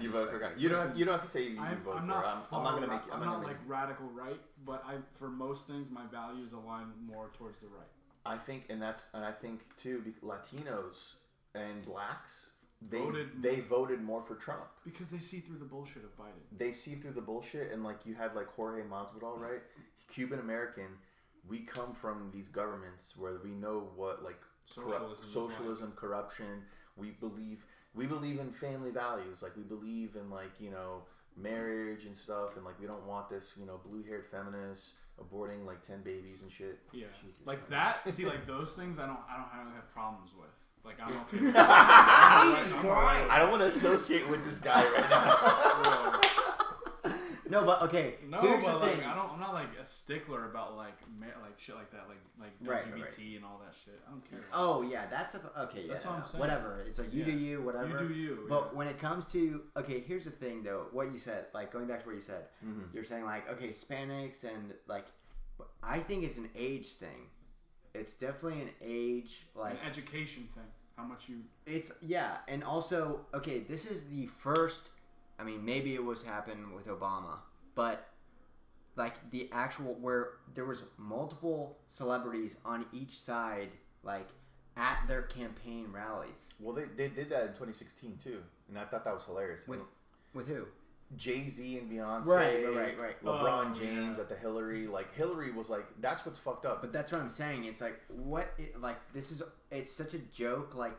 You vote for Kanye. You don't have to say you vote I'm for. not I'm not gonna make. I'm not like radical right, but for most things my values align more towards the right. I think, and I think too, Latinos and blacks, they voted more for Trump because they see through the bullshit of Biden. They see through the bullshit, and like you had like Jorge Masvidal, right? Cuban American. We come from these governments where we know what like socialism, corruption. We believe in family values. Like we believe in like marriage and stuff, and like we don't want this blue-haired feminists aborting like 10 babies and shit. Yeah, Jesus like Christ. that. See, like those things, I don't have problems with. Like I'm okay. I don't want to associate with this guy right now. No, but okay. Here's the thing. I'm not like a stickler about like shit like that, like LGBT and all that shit. I don't care. Oh yeah, that's okay. Yeah, That's what I'm saying. Whatever. It's like you do you, whatever. You do you. But when it comes to here's the thing though. What you said, like going back to what you said, you're saying like Hispanics and like, I think it's an age thing. It's definitely an age like an education thing. How much you? It's and also this is the first. I mean, maybe it was happened with Obama, but like the actual where there was multiple celebrities on each side, like at their campaign rallies. Well, they did that in 2016 too, and I thought that was hilarious. With who? Jay-Z and Beyonce. Right. LeBron James at the Hillary. Like Hillary was like, that's what's fucked up. But that's what I'm saying. It's like it's such a joke. Like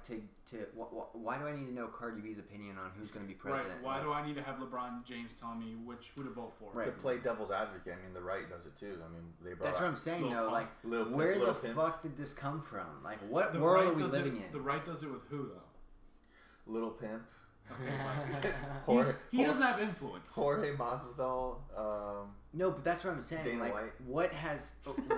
why do I need to know Cardi B's opinion on who's going to be president? Right. Why do I need to have LeBron James tell me who to vote for? Right. To play devil's advocate. I mean, the right does it too. I mean, they brought. That's what I'm saying though. Like, where the fuck did this come from? Like, what the world right are we living in? The right does it with who though? Lil Pimp. Okay, he doesn't have influence. Jorge Masvidal. No, but that's what I'm saying. Dana like, White.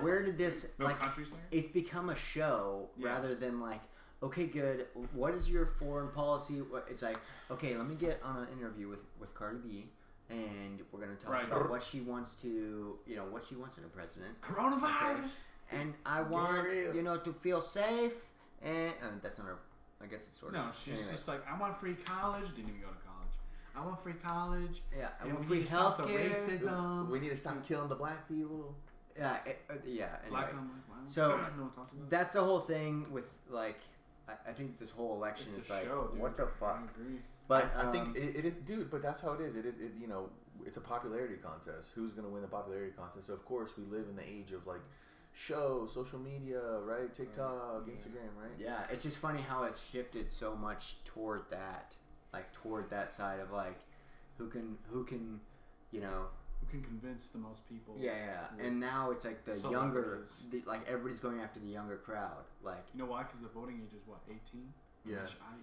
Where did this? No like, country singer? It's become a show rather than like, okay, good. What is your foreign policy? It's like, okay, let me get on an interview with Cardi B, and we're gonna talk about what she wants to, what she wants in a president. Coronavirus. Okay? And I want to feel safe, and that's not her. I guess it's sort of. No, she's just like, I want free college. Didn't even go to college. I want free college. Yeah, I want free healthcare. Racism. We need to stop killing the black people. Yeah, Anyway. Wow. So that's the whole thing with like, I think this whole election is like, what the fuck? I agree. But I think it is, dude. But that's how it is. It's a popularity contest. Who's gonna win the popularity contest? So of course we live in the age of like. Social media, right? TikTok, Instagram, right? Yeah, it's just funny how it's shifted so much toward that side of like, who can who can convince the most people. Yeah, and now it's like the younger, like everybody's going after the younger crowd. Like, you know why? Because the voting age is what, 18? Yeah. I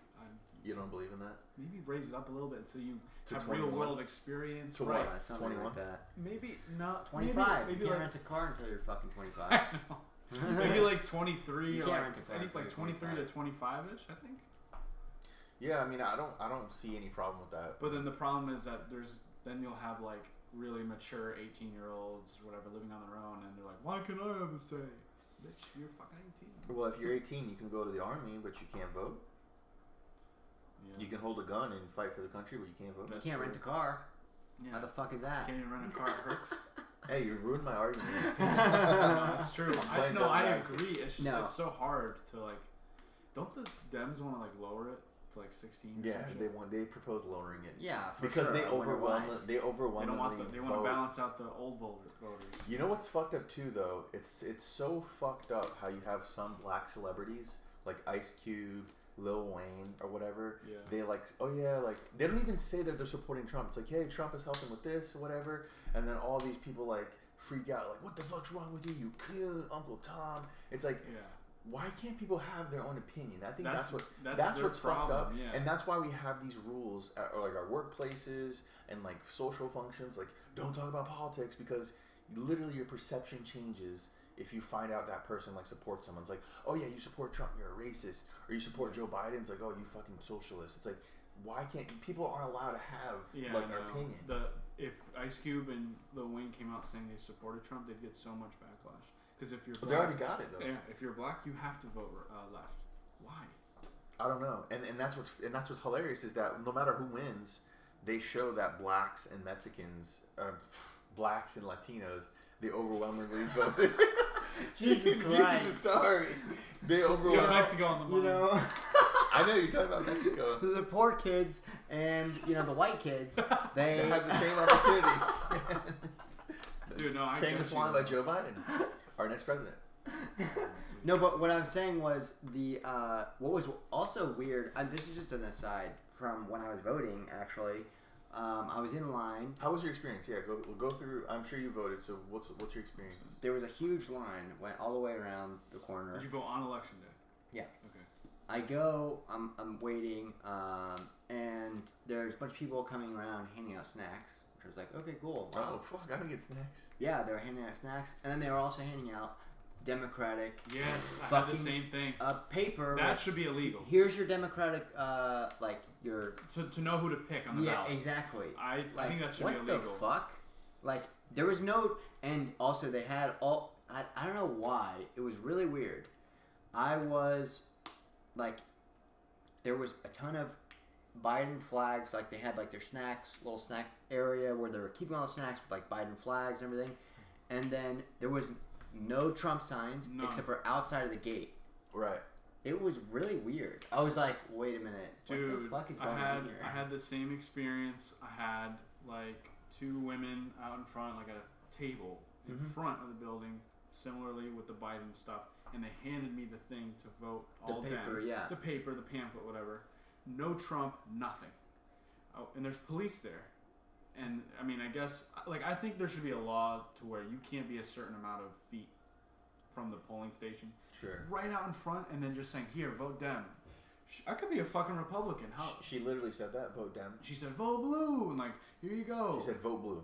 You don't believe in that? Maybe raise it up a little bit until you have 21. real world experience. To right? what? 21 like that. Maybe not 25. Maybe you can't like, rent a car until you're fucking 25. I know. Maybe like 23 you or can't like, rent a car I think like 23 to 25ish. I think. Yeah, I mean, I don't see any problem with that. But then the problem is that then you'll have like really mature 18-year-olds, whatever, living on their own, and they're like, why can't I have a say? Bitch, you're fucking 18. Well, if you're 18, you can go to the army, but you can't vote. Yeah. You can hold a gun and fight for the country, but you can't vote. You can't rent a car. Yeah. How the fuck is that? Can't even rent a car. It hurts. Hey, you ruined my argument. No, it's true. I back. agree. It's just it's so hard to like. Don't the Dems want to like lower it to like 16? Yeah, they propose lowering it. Yeah, because sure. they overwhelmingly They want to vote. balance out the old voters. You know what's fucked up too, though? It's so fucked up how you have some black celebrities like Ice Cube, Lil Wayne or whatever, yeah. they like, oh yeah, like they don't even say that they're supporting Trump. It's like, hey, Trump is helping with this or whatever, and then all these people like freak out, like, what the fuck's wrong with you? You killed Uncle Tom. It's like, why can't people have their own opinion? I think that's what's fucked up, and that's why we have these rules at like our workplaces and like social functions. Like, don't talk about politics because literally your perception changes. If you find out that person like supports someone, it's like, oh yeah, you support Trump, you're a racist, or you support Joe Biden, it's like, oh, you fucking socialist. It's like, why can't people aren't allowed to have like an opinion? If Ice Cube and Lil Wayne came out saying they supported Trump, they'd get so much backlash. Because if you're black, they already got it though. Yeah, if you're black, you have to vote left. Why? I don't know. And that's what's hilarious is that no matter who wins, they show that blacks and Mexicans, blacks and Latinos, they overwhelmingly voted. Jesus Christ. Jesus, sorry. They overwhelmingly. Mexico on the mind. You know. I know you're talking about Mexico. The poor kids and the white kids, they had the same opportunities. Dude, no, I famous line by Joe Biden, our next president. No, but what I'm saying was what was also weird. This is just an aside from when I was voting. Actually, I was in line. How was your experience? Yeah, go through. I'm sure you voted. So what's your experience? There was a huge line, went all the way around the corner. Did you vote on election day? Yeah. Okay. I go. I'm waiting, and there's a bunch of people coming around handing out snacks. Which I was like, okay, cool. Wow. Oh fuck, I don't get snacks. Yeah, they were handing out snacks, and then they were also handing out Democratic. Yes, I had the same thing. Paper. That should be illegal. Here's your Democratic, like your. To know who to pick on the ballot. Yeah, exactly. I think that should be illegal. What the fuck? Like there was no, and also they had all. I don't know why. It was really weird. I was, like, there was a ton of Biden flags. Like they had like their snacks, little snack area where they were keeping all the snacks with like Biden flags and everything. And then there was no Trump signs except for outside of the gate. Right. It was really weird. I was like, wait a minute. Dude, what the fuck is going on here? I had the same experience. I had like two women out in front, like at a table in front of the building, similarly with the Biden stuff. And they handed me the thing to vote all down. The paper, yeah. The paper, the pamphlet, whatever. No Trump, nothing. Oh, and there's police there. And, I mean, I guess, like, I think there should be a law to where you can't be a certain amount of feet from the polling station. Sure. Right out in front, and then just saying, here, vote Dem. I could be a fucking Republican. How? She literally said that, vote Dem. She said, vote blue. And, like, here you go. She said, vote blue.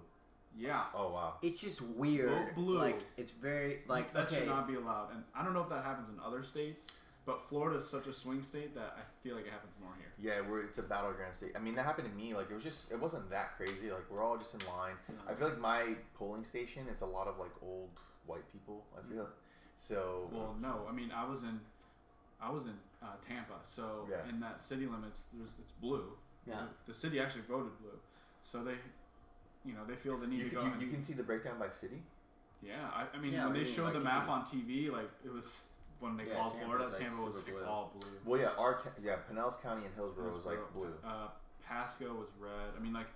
Yeah. Oh, wow. It's just weird. Vote blue. Like, it's very, like, that should not be allowed. And I don't know if that happens in other states, but Florida is such a swing state that I feel like it happens more here. Yeah, it's a battleground state. I mean, that happened to me. Like, it wasn't that crazy. Like, we're all just in line. I feel like my polling station, it's a lot of, like, old white people, I feel. So. Well, no. I mean, I was in Tampa. So, in that city limits, it's blue. Yeah. The city actually voted blue. So they feel the need to go. You can see the breakdown by city? Yeah. I mean, when they showed the map on TV, like, it was. When they called Florida, Tampa was like all blue. Well, yeah, Pinellas County and Hillsborough was like blue. Pasco was red. I mean, like,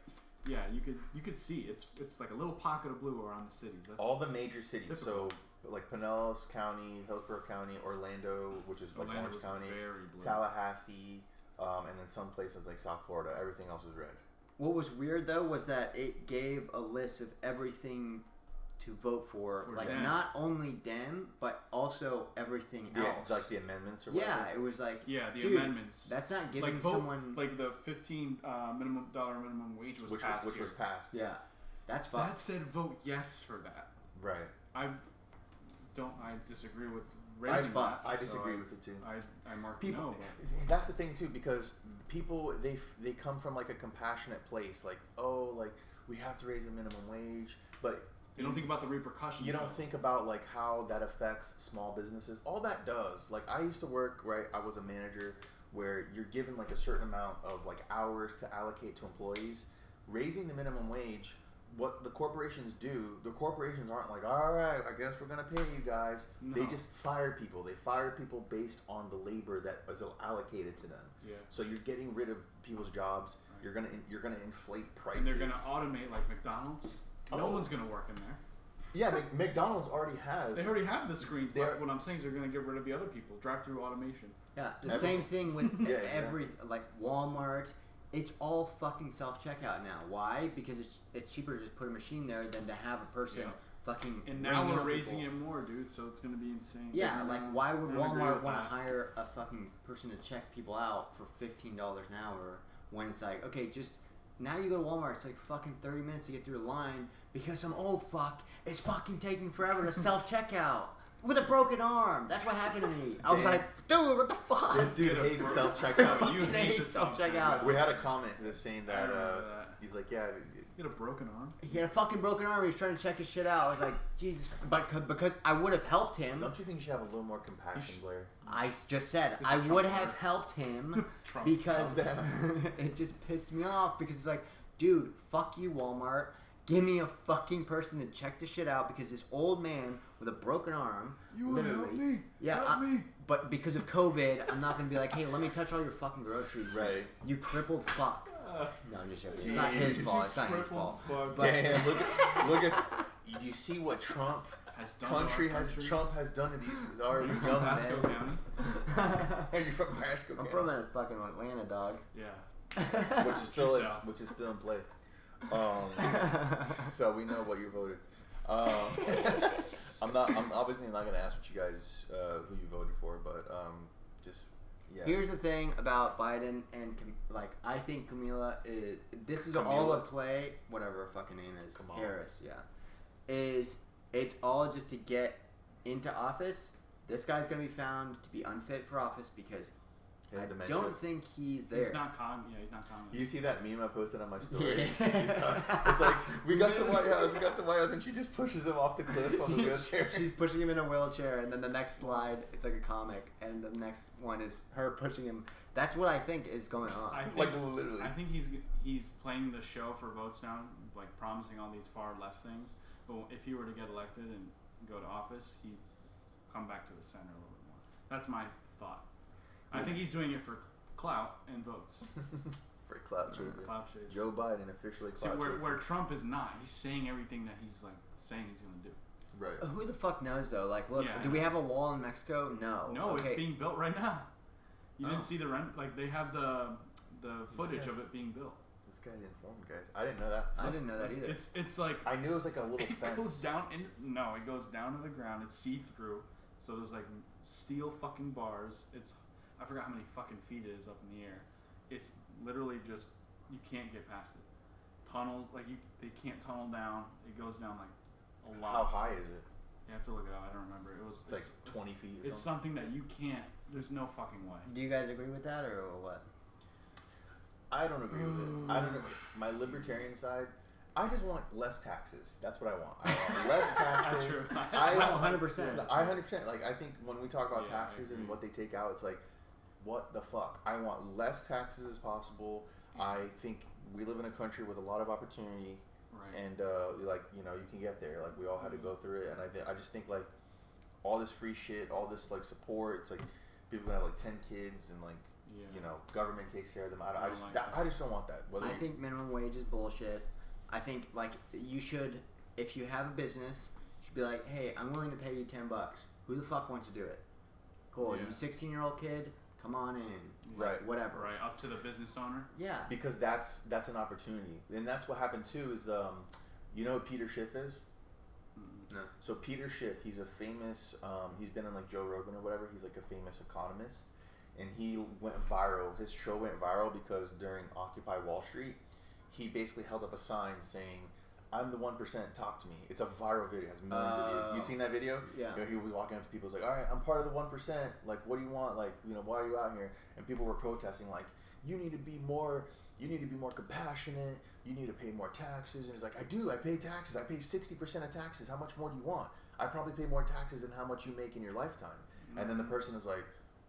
yeah, you could see it's like a little pocket of blue around the cities. That's all the major cities. Typical. So like Pinellas County, Hillsborough County, Orlando, which is like Orange County, very blue. Tallahassee, and then some places like South Florida. Everything else was red. What was weird though was that it gave a list of everything to vote for like Dem. Not only Dem, but also everything else. Like the amendments or whatever. Yeah, it was like the amendments. That's not giving like vote, someone like the $15 minimum wage was passed. Which was passed. Yeah, that's fine. That said, vote yes for that. Right. I disagree with raising that. I disagree with it too. I mark people. No, but that's the thing too, because people they come from like a compassionate place, like, oh, like we have to raise the minimum wage, but you don't think about the repercussions. You don't think about like how that affects small businesses. All that does, like, I used to work, right? I was a manager where you're given like a certain amount of like hours to allocate to employees. Raising the minimum wage, what the corporations do, the corporations aren't like, all right, I guess we're gonna pay you guys. No. They just fire people. They fire people based on the labor that is allocated to them. Yeah. So you're getting rid of people's jobs. Right. You're gonna inflate prices. And they're gonna automate like McDonald's. No one's gonna work in there. Yeah, McDonald's already has. They already have the screens. But what I'm saying is they're going to get rid of the other people. Drive-through automation. Yeah, same thing with like Walmart. It's all fucking self-checkout now. Why? Because it's cheaper to just put a machine there than to have a person fucking. And now we're raising it more, dude. So it's going to be insane. Yeah, like why would Walmart want to hire a fucking person to check people out for $15 an hour when it's like, okay, just now you go to Walmart, it's like fucking 30 minutes to get through a line because some old fuck is fucking taking forever to self-checkout. With a broken arm. That's what happened to me. I was like, dude, what the fuck? This dude hates self-checkout. You hate self-checkout. We had a comment that's saying that he's like, yeah. He had a broken arm? He had a fucking broken arm. He was trying to check his shit out. I was like, Jesus. But because I would have helped him. Don't you think you should have a little more compassion, Blair? I just said I would have helped him because it just pissed me off because it's like, dude, fuck you, Walmart. Give me a fucking person to check the shit out because this old man with a broken arm. You want to help me? Yeah, help me. But because of COVID, I'm not going to be like, hey, let me touch all your fucking groceries. Right. You crippled fuck. No, I'm just joking. It's not his fault. It's not his fault. Fuck. But damn, look at. You see what Trump has done to these our young Pasco men. County. Are you from Pasco County? I'm from fucking Atlanta, dog. Yeah. which is still in play. So we know what you voted. I'm obviously not gonna ask what you guys who you voted for, but just yeah. Here's the thing about Biden and I think Kamala is. This is all a play. Whatever her fucking name is, Kamala. Harris. Yeah, it's all just to get into office. This guy's gonna be found to be unfit for office because. I don't think he's there. He's not cognizant. You see that meme I posted on my story? It's like, we got the White House, and she just pushes him off the cliff on the wheelchair. She's pushing him in a wheelchair, and then the next slide, it's like a comic, and the next one is her pushing him. That's what I think is going on. Literally. I think he's playing the show for votes now, like promising all these far left things. But if he were to get elected and go to office, he'd come back to the center a little bit more. That's my thought. I think he's doing it for clout and votes. For clout chase. Joe Biden officially clout chase. Where Trump is not. He's saying everything that he's like saying he's going to do. Right. Who the fuck knows though? Like, look, do we have a wall in Mexico? No. No, it's being built right now. You didn't see the rent? Like they have the footage of it being built. This guy's informed, guys. I didn't know that. I didn't know that either. It's like I knew it was like a little fence. Goes down. It goes down to the ground. It's see through. So there's like steel fucking bars. I forgot how many fucking feet it is up in the air. It's literally just you can't get past it. Tunnels they can't tunnel down. It goes down like a lot. How high is it? You have to look it up. I don't remember. It's like 20 feet. It's something that you can't. There's no fucking way. Do you guys agree with that or what? I don't agree with it. I don't know. My libertarian side. I just want less taxes. That's what I want. I want less taxes. I 100%. I 100%. Like I think when we talk about taxes and what they take out, it's like, what the fuck? I want less taxes as possible. I think we live in a country with a lot of opportunity, and you can get there. Like we all had to go through it, and I just think like all this free shit, all this like support. It's like people gonna have like 10 kids and like. Government takes care of them. I just don't want that. I think minimum wage is bullshit. I think like you should, if you have a business, you should be like, hey, I'm willing to pay you $10. Who the fuck wants to do it? Cool. You 16-year-old kid, come on in. Right. Whatever. Right. Up to the business owner. Yeah. Because that's an opportunity, and that's what happened too. Is you know who Peter Schiff is? No. So Peter Schiff, he's a famous. He's been on like Joe Rogan or whatever. He's like a famous economist. And he went viral. His show went viral because during Occupy Wall Street, he basically held up a sign saying, "I'm the 1%. Talk to me." It's a viral video. It has millions of views. You seen that video? Yeah. He was walking up to people. He's like, "All right, I'm part of the 1%. Like, what do you want? Like, why are you out here?" And people were protesting, like, "You need to be more. You need to be more compassionate. You need to pay more taxes." And he's like, "I do. I pay taxes. I pay 60% of taxes. How much more do you want? I probably pay more taxes than how much you make in your lifetime." Mm-hmm. And then the person is like,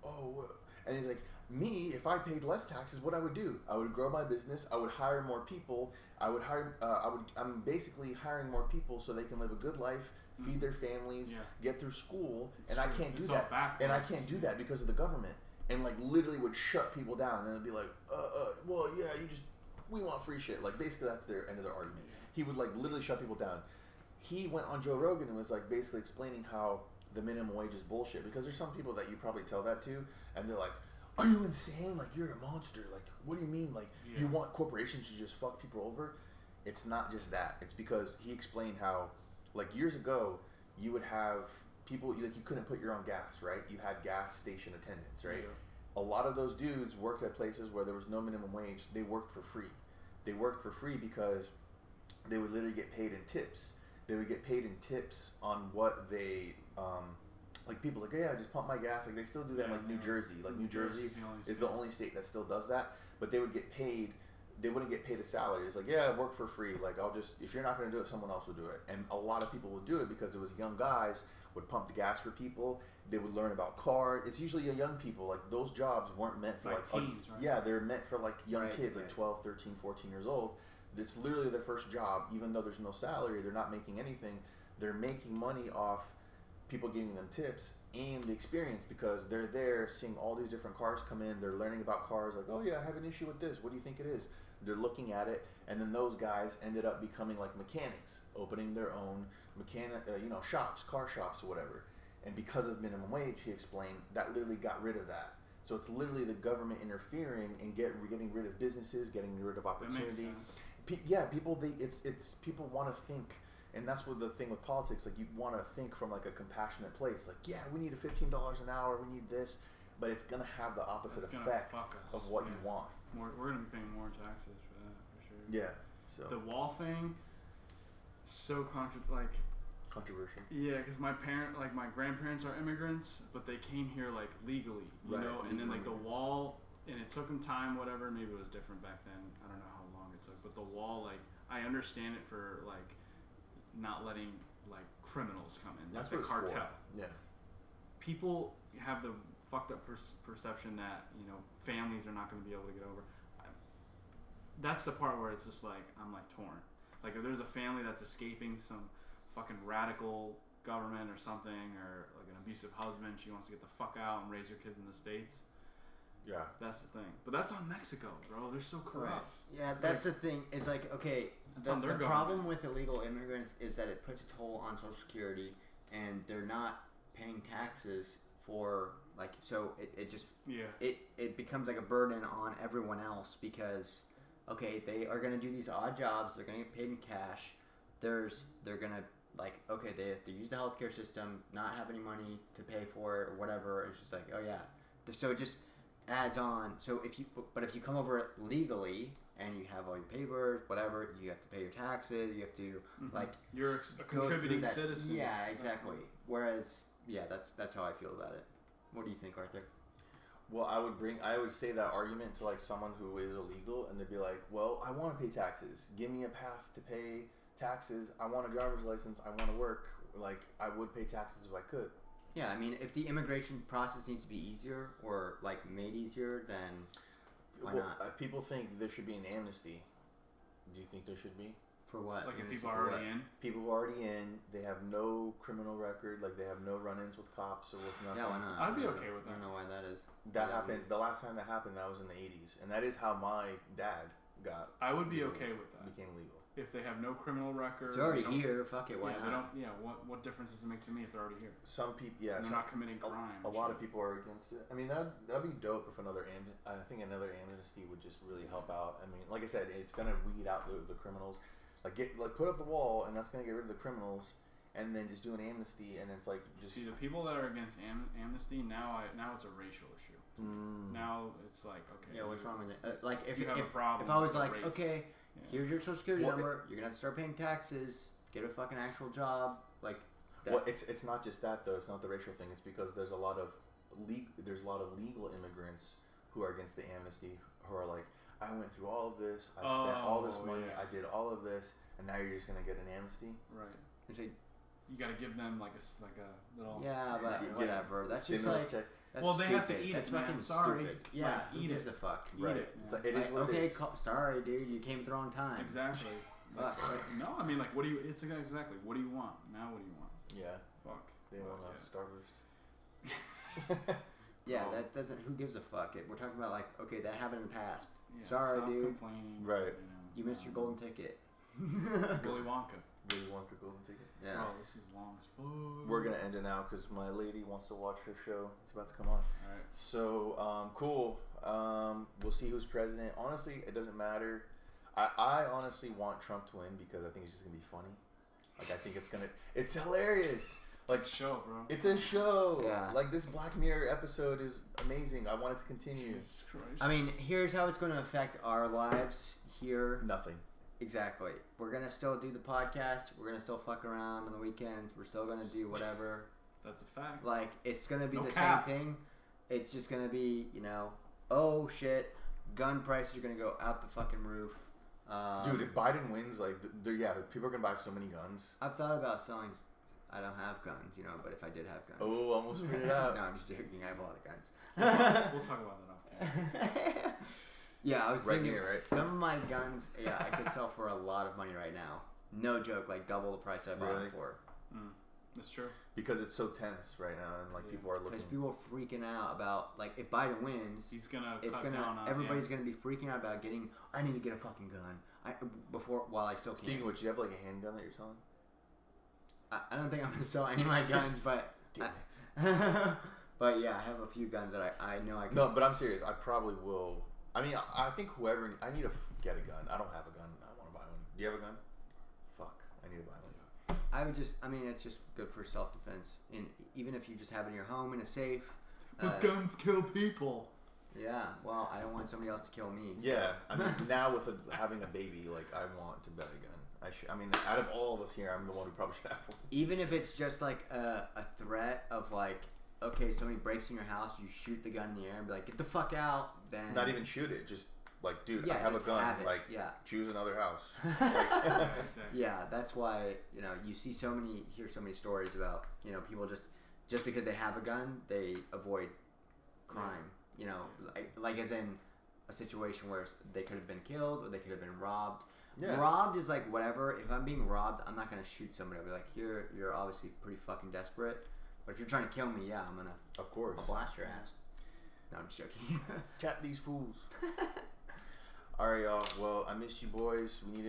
"Oh." And he's like, me, if I paid less taxes, what I would do? I would grow my business. I would hire more people. I'm basically hiring more people so they can live a good life, feed their families, get through school. And I can't do that. And I can't do that because of the government. And like literally would shut people down. And they'd be like, well, yeah, we want free shit. Like basically that's their end of their argument. He would like literally shut people down. he went on Joe Rogan and was like basically explaining how the minimum wage is bullshit, because there's some people that you probably tell that to and they're like, are you insane? Like, you're a monster. Like, what do you mean? Like, you want corporations to just fuck people over? It's not just that. It's because he explained how, like, years ago, you would have people, like, you couldn't put your own gas, right? You had gas station attendants, right? A lot of those dudes worked at places where there was no minimum wage. They worked for free. They worked for free because they would literally get paid in tips. They would get paid in tips on what they, like, people like, yeah, just pump my gas. Like, they still do that in, like, New Jersey. Like, New Jersey is the only state that still does that. But they would get paid. They wouldn't get paid a salary. It's like, yeah, work for free. Like, I'll just, if you're not going to do it, someone else will do it. And a lot of people would do it because it was young guys would pump the gas for people. They would learn about cars. It's usually young people. Like, those jobs weren't meant for, like teens, right? Yeah, they're meant for, like, young kids, like 12, 13, 14 years old. It's literally their first job. Even though there's no salary, they're not making anything. They're making money off people giving them tips and the experience, because they're there seeing all these different cars come in. They're learning about cars. Like, oh yeah, I have an issue with this. What do you think it is? They're looking at it, and then those guys ended up becoming like mechanics, opening their own shops, car shops or whatever. And because of minimum wage, he explained, that literally got rid of that. So it's literally the government interfering and getting rid of businesses, getting rid of opportunity. People people want to think. And that's what the thing with politics, like, you want to think from, like, a compassionate place. Like, yeah, we need $15 an hour, we need this. But it's going to have the opposite effect of what you want. We're going to be paying more taxes for that, for sure. Yeah. So the wall thing, so controversial. Yeah, because my grandparents are immigrants, but they came here, like, legally, you know? And then, like, the wall, and it took them time, whatever. Maybe it was different back then. I don't know how long it took. But the wall, like, I understand it for, like, not letting, like, criminals come in. That's the cartel. Yeah. People have the fucked up perception that, you know, families are not going to be able to get over. That's the part where it's just like, I'm, like, torn. Like, if there's a family that's escaping some fucking radical government or something, or like an abusive husband, she wants to get the fuck out and raise her kids in the States. Yeah. That's the thing. But that's on Mexico, bro. They're so corrupt. Right. Yeah, that's the thing. It's like, okay, the problem with illegal immigrants is that it puts a toll on Social Security, and they're not paying taxes for, like, so it just it becomes like a burden on everyone else, because okay, they are going to do these odd jobs, they're going to get paid in cash, they're going to, like, okay, they have to use the healthcare system, not have any money to pay for it or whatever. It's just like, oh yeah, so it just adds on. So if you come over legally and you have all your papers, whatever, you have to pay your taxes, you have to like, you're a contributing citizen. Yeah, exactly. Whereas, yeah, that's how I feel about it. What do you think, Arthur? Well, I would say that argument to, like, someone who is illegal, and they'd be like, well, I want to pay taxes. Give me a path to pay taxes. I want a driver's license. I want to work. Like, I would pay taxes if I could. Yeah, I mean, if the immigration process needs to be easier or, like, made easier, then why not? People think there should be an amnesty. Do you think there should be? For what? Like, if people are already in? People who are already in, they have no criminal record, like, they have no run-ins with cops or with nothing. Yeah, why not? I'd be okay with that. I don't know why that is. That happened, the last time that happened, that was in the 80s. And that is how my dad got. I would be okay with that. Became legal. If they have no criminal record. It's already here, fuck it, why not? What difference does it make to me if they're already here? Some people, yeah. And they're not committing crime. A lot of people are against it. I mean, that'd be dope if another amnesty would just really help out. I mean, like I said, it's going to weed out the criminals. Like, put up the wall, and that's going to get rid of the criminals, and then just do an amnesty, and it's like, just... See, the people that are against amnesty, now it's a racial issue. Now it's like, okay... Yeah, what's wrong with it? Like, if I was like, race, okay, here's your Social Security number, you're going to have to start paying taxes, get a fucking actual job, like... That. Well, it's not just that, though. It's not the racial thing. It's because there's a lot of legal immigrants who are against the amnesty, who are like, I went through all of this. I spent all this money. Yeah. I did all of this, and now you're just gonna get an amnesty. Right. You gotta give them like a little. Yeah, but whatever. That's just like. That's well, they have to eat it. That's fucking sorry. Stupid. Yeah. Like, eat it. Who gives a fuck? Right. Eat it. Like, it is what okay, it is. Sorry, dude. You came at the wrong time. Exactly. No, I mean, like, what do you? It's exactly. What do you want now? What do you want? Yeah. Fuck. They want a Starburst. Yeah, that doesn't. Who gives a fuck? We're talking about, like, okay, that happened in the past. Yeah, sorry, stop dude. Complaining. Right. You missed your golden ticket. Willy Wonka. Willy Wonka golden ticket. Yeah. Oh, this is long as fuck. We're gonna end it now because my lady wants to watch her show. It's about to come on. All right. So cool. We'll see who's president. Honestly, it doesn't matter. I honestly want Trump to win because I think it's just gonna be funny. Like I think it's hilarious. Like a show, bro. It's a show. Yeah. Like this Black Mirror episode is amazing. I want it to continue. Jesus Christ. I mean, here's how it's going to affect our lives here. Nothing. Exactly. We're going to still do the podcast. We're going to still fuck around on the weekends. We're still going to do whatever. That's a fact. Like, it's going to be the cap. same thing. It's just going to be, oh shit, gun prices are going to go out the fucking roof. Dude, if Biden wins, like, people are going to buy so many guns. I've thought about selling. I don't have guns, but if I did have guns. Oh, almost figured it out. No, I'm just joking. I have a lot of guns. We'll talk about that off camera. Yeah, I was Right thinking here, right? some of my guns, I could sell for a lot of money right now. No joke, like double the price I bought Really? them for. That's true. Because it's so tense right now, and like people are looking. Because people are freaking out about if Biden wins, He's gonna. everybody's gonna be freaking out about getting. I need to get a fucking gun. While I still can. Speaking of which, you have like a handgun that you're selling? I don't think I'm gonna sell any of my guns, but. Damn it. But yeah, I have a few guns that I know I can. No, but I'm serious. I probably will. I mean, I think whoever. I need to get a gun. I don't have a gun. I want to buy one. Do you have a gun? Fuck. I need to buy one. I would just. I mean, it's just good for self-defense. And even if you just have it in your home in a safe. But guns kill people. Yeah. Well, I don't want somebody else to kill me. So. Yeah. I mean, now with having a baby, like I want to buy a gun. I mean, out of all of us here, I'm the one who probably should have one. Even if it's just like a threat of like, okay, somebody breaks in your house, you shoot the gun in the air and be like, get the fuck out. Then Not even shoot it. Just like, dude, Yeah, I have a just gun. have it. Like, Yeah. choose another house. Exactly. Yeah, that's why you hear so many stories about people just because they have a gun, they avoid crime. Like as in a situation where they could have been killed or they could have been robbed. Yeah. Robbed is like whatever. If I'm being robbed, I'm not gonna shoot somebody. I'll be like, you're obviously pretty fucking desperate. But if you're trying to kill me, yeah, I'm gonna. Of course. I'll blast your ass. No, I'm just joking. Cap these fools. All right, y'all. Well, I miss you, boys. We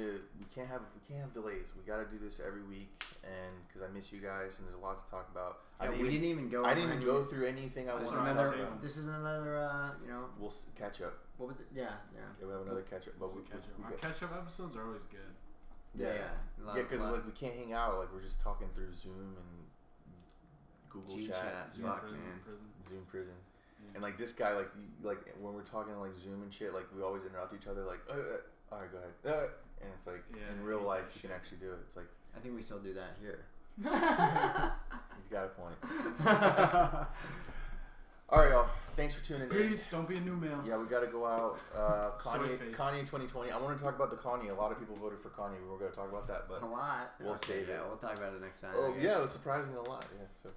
can't have delays. We got to do this every week, and because I miss you guys, and there's a lot to talk about. Yeah, we didn't even go. I didn't even go through anything I wanted to talk about. This is another. We'll catch up. What was it? Yeah. Yeah, we have another catch up. But Our catch-up episodes are always good. Yeah. Yeah, because like we can't hang out. Like we're just talking through Zoom and Google Chat. Zoom prison. Zoom prison. Yeah. And like this guy, like when we're talking like Zoom and shit, like we always interrupt each other. Like, all right, go ahead. And it's like in real life you can actually do it. It's like I think we still do that here. He's got a point. All right, y'all. Thanks for tuning in. Peace. Don't be a new male. Yeah, we got to go out. Soyface. Kanye 2020. I want to talk about the Kanye. A lot of people voted for Kanye. We're going to talk about that, but a lot. We'll save it. Yeah, we'll talk about it next time. Oh yeah, it was surprising a lot. Yeah. So.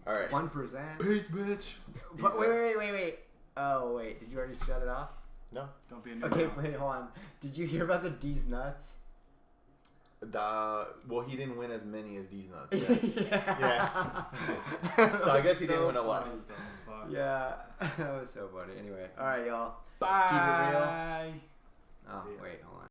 All right. 1%. Peace, bitch. But wait. Oh wait, did you already shut it off? No. Don't be a new Okay, male. wait, hold on. Did you hear about the D's nuts? Well, he didn't win as many as these nuts. Yeah. So I guess he didn't win a lot. Yeah, that was so funny. Anyway, all right, y'all. Bye. Keep it real. Oh, wait, hold on.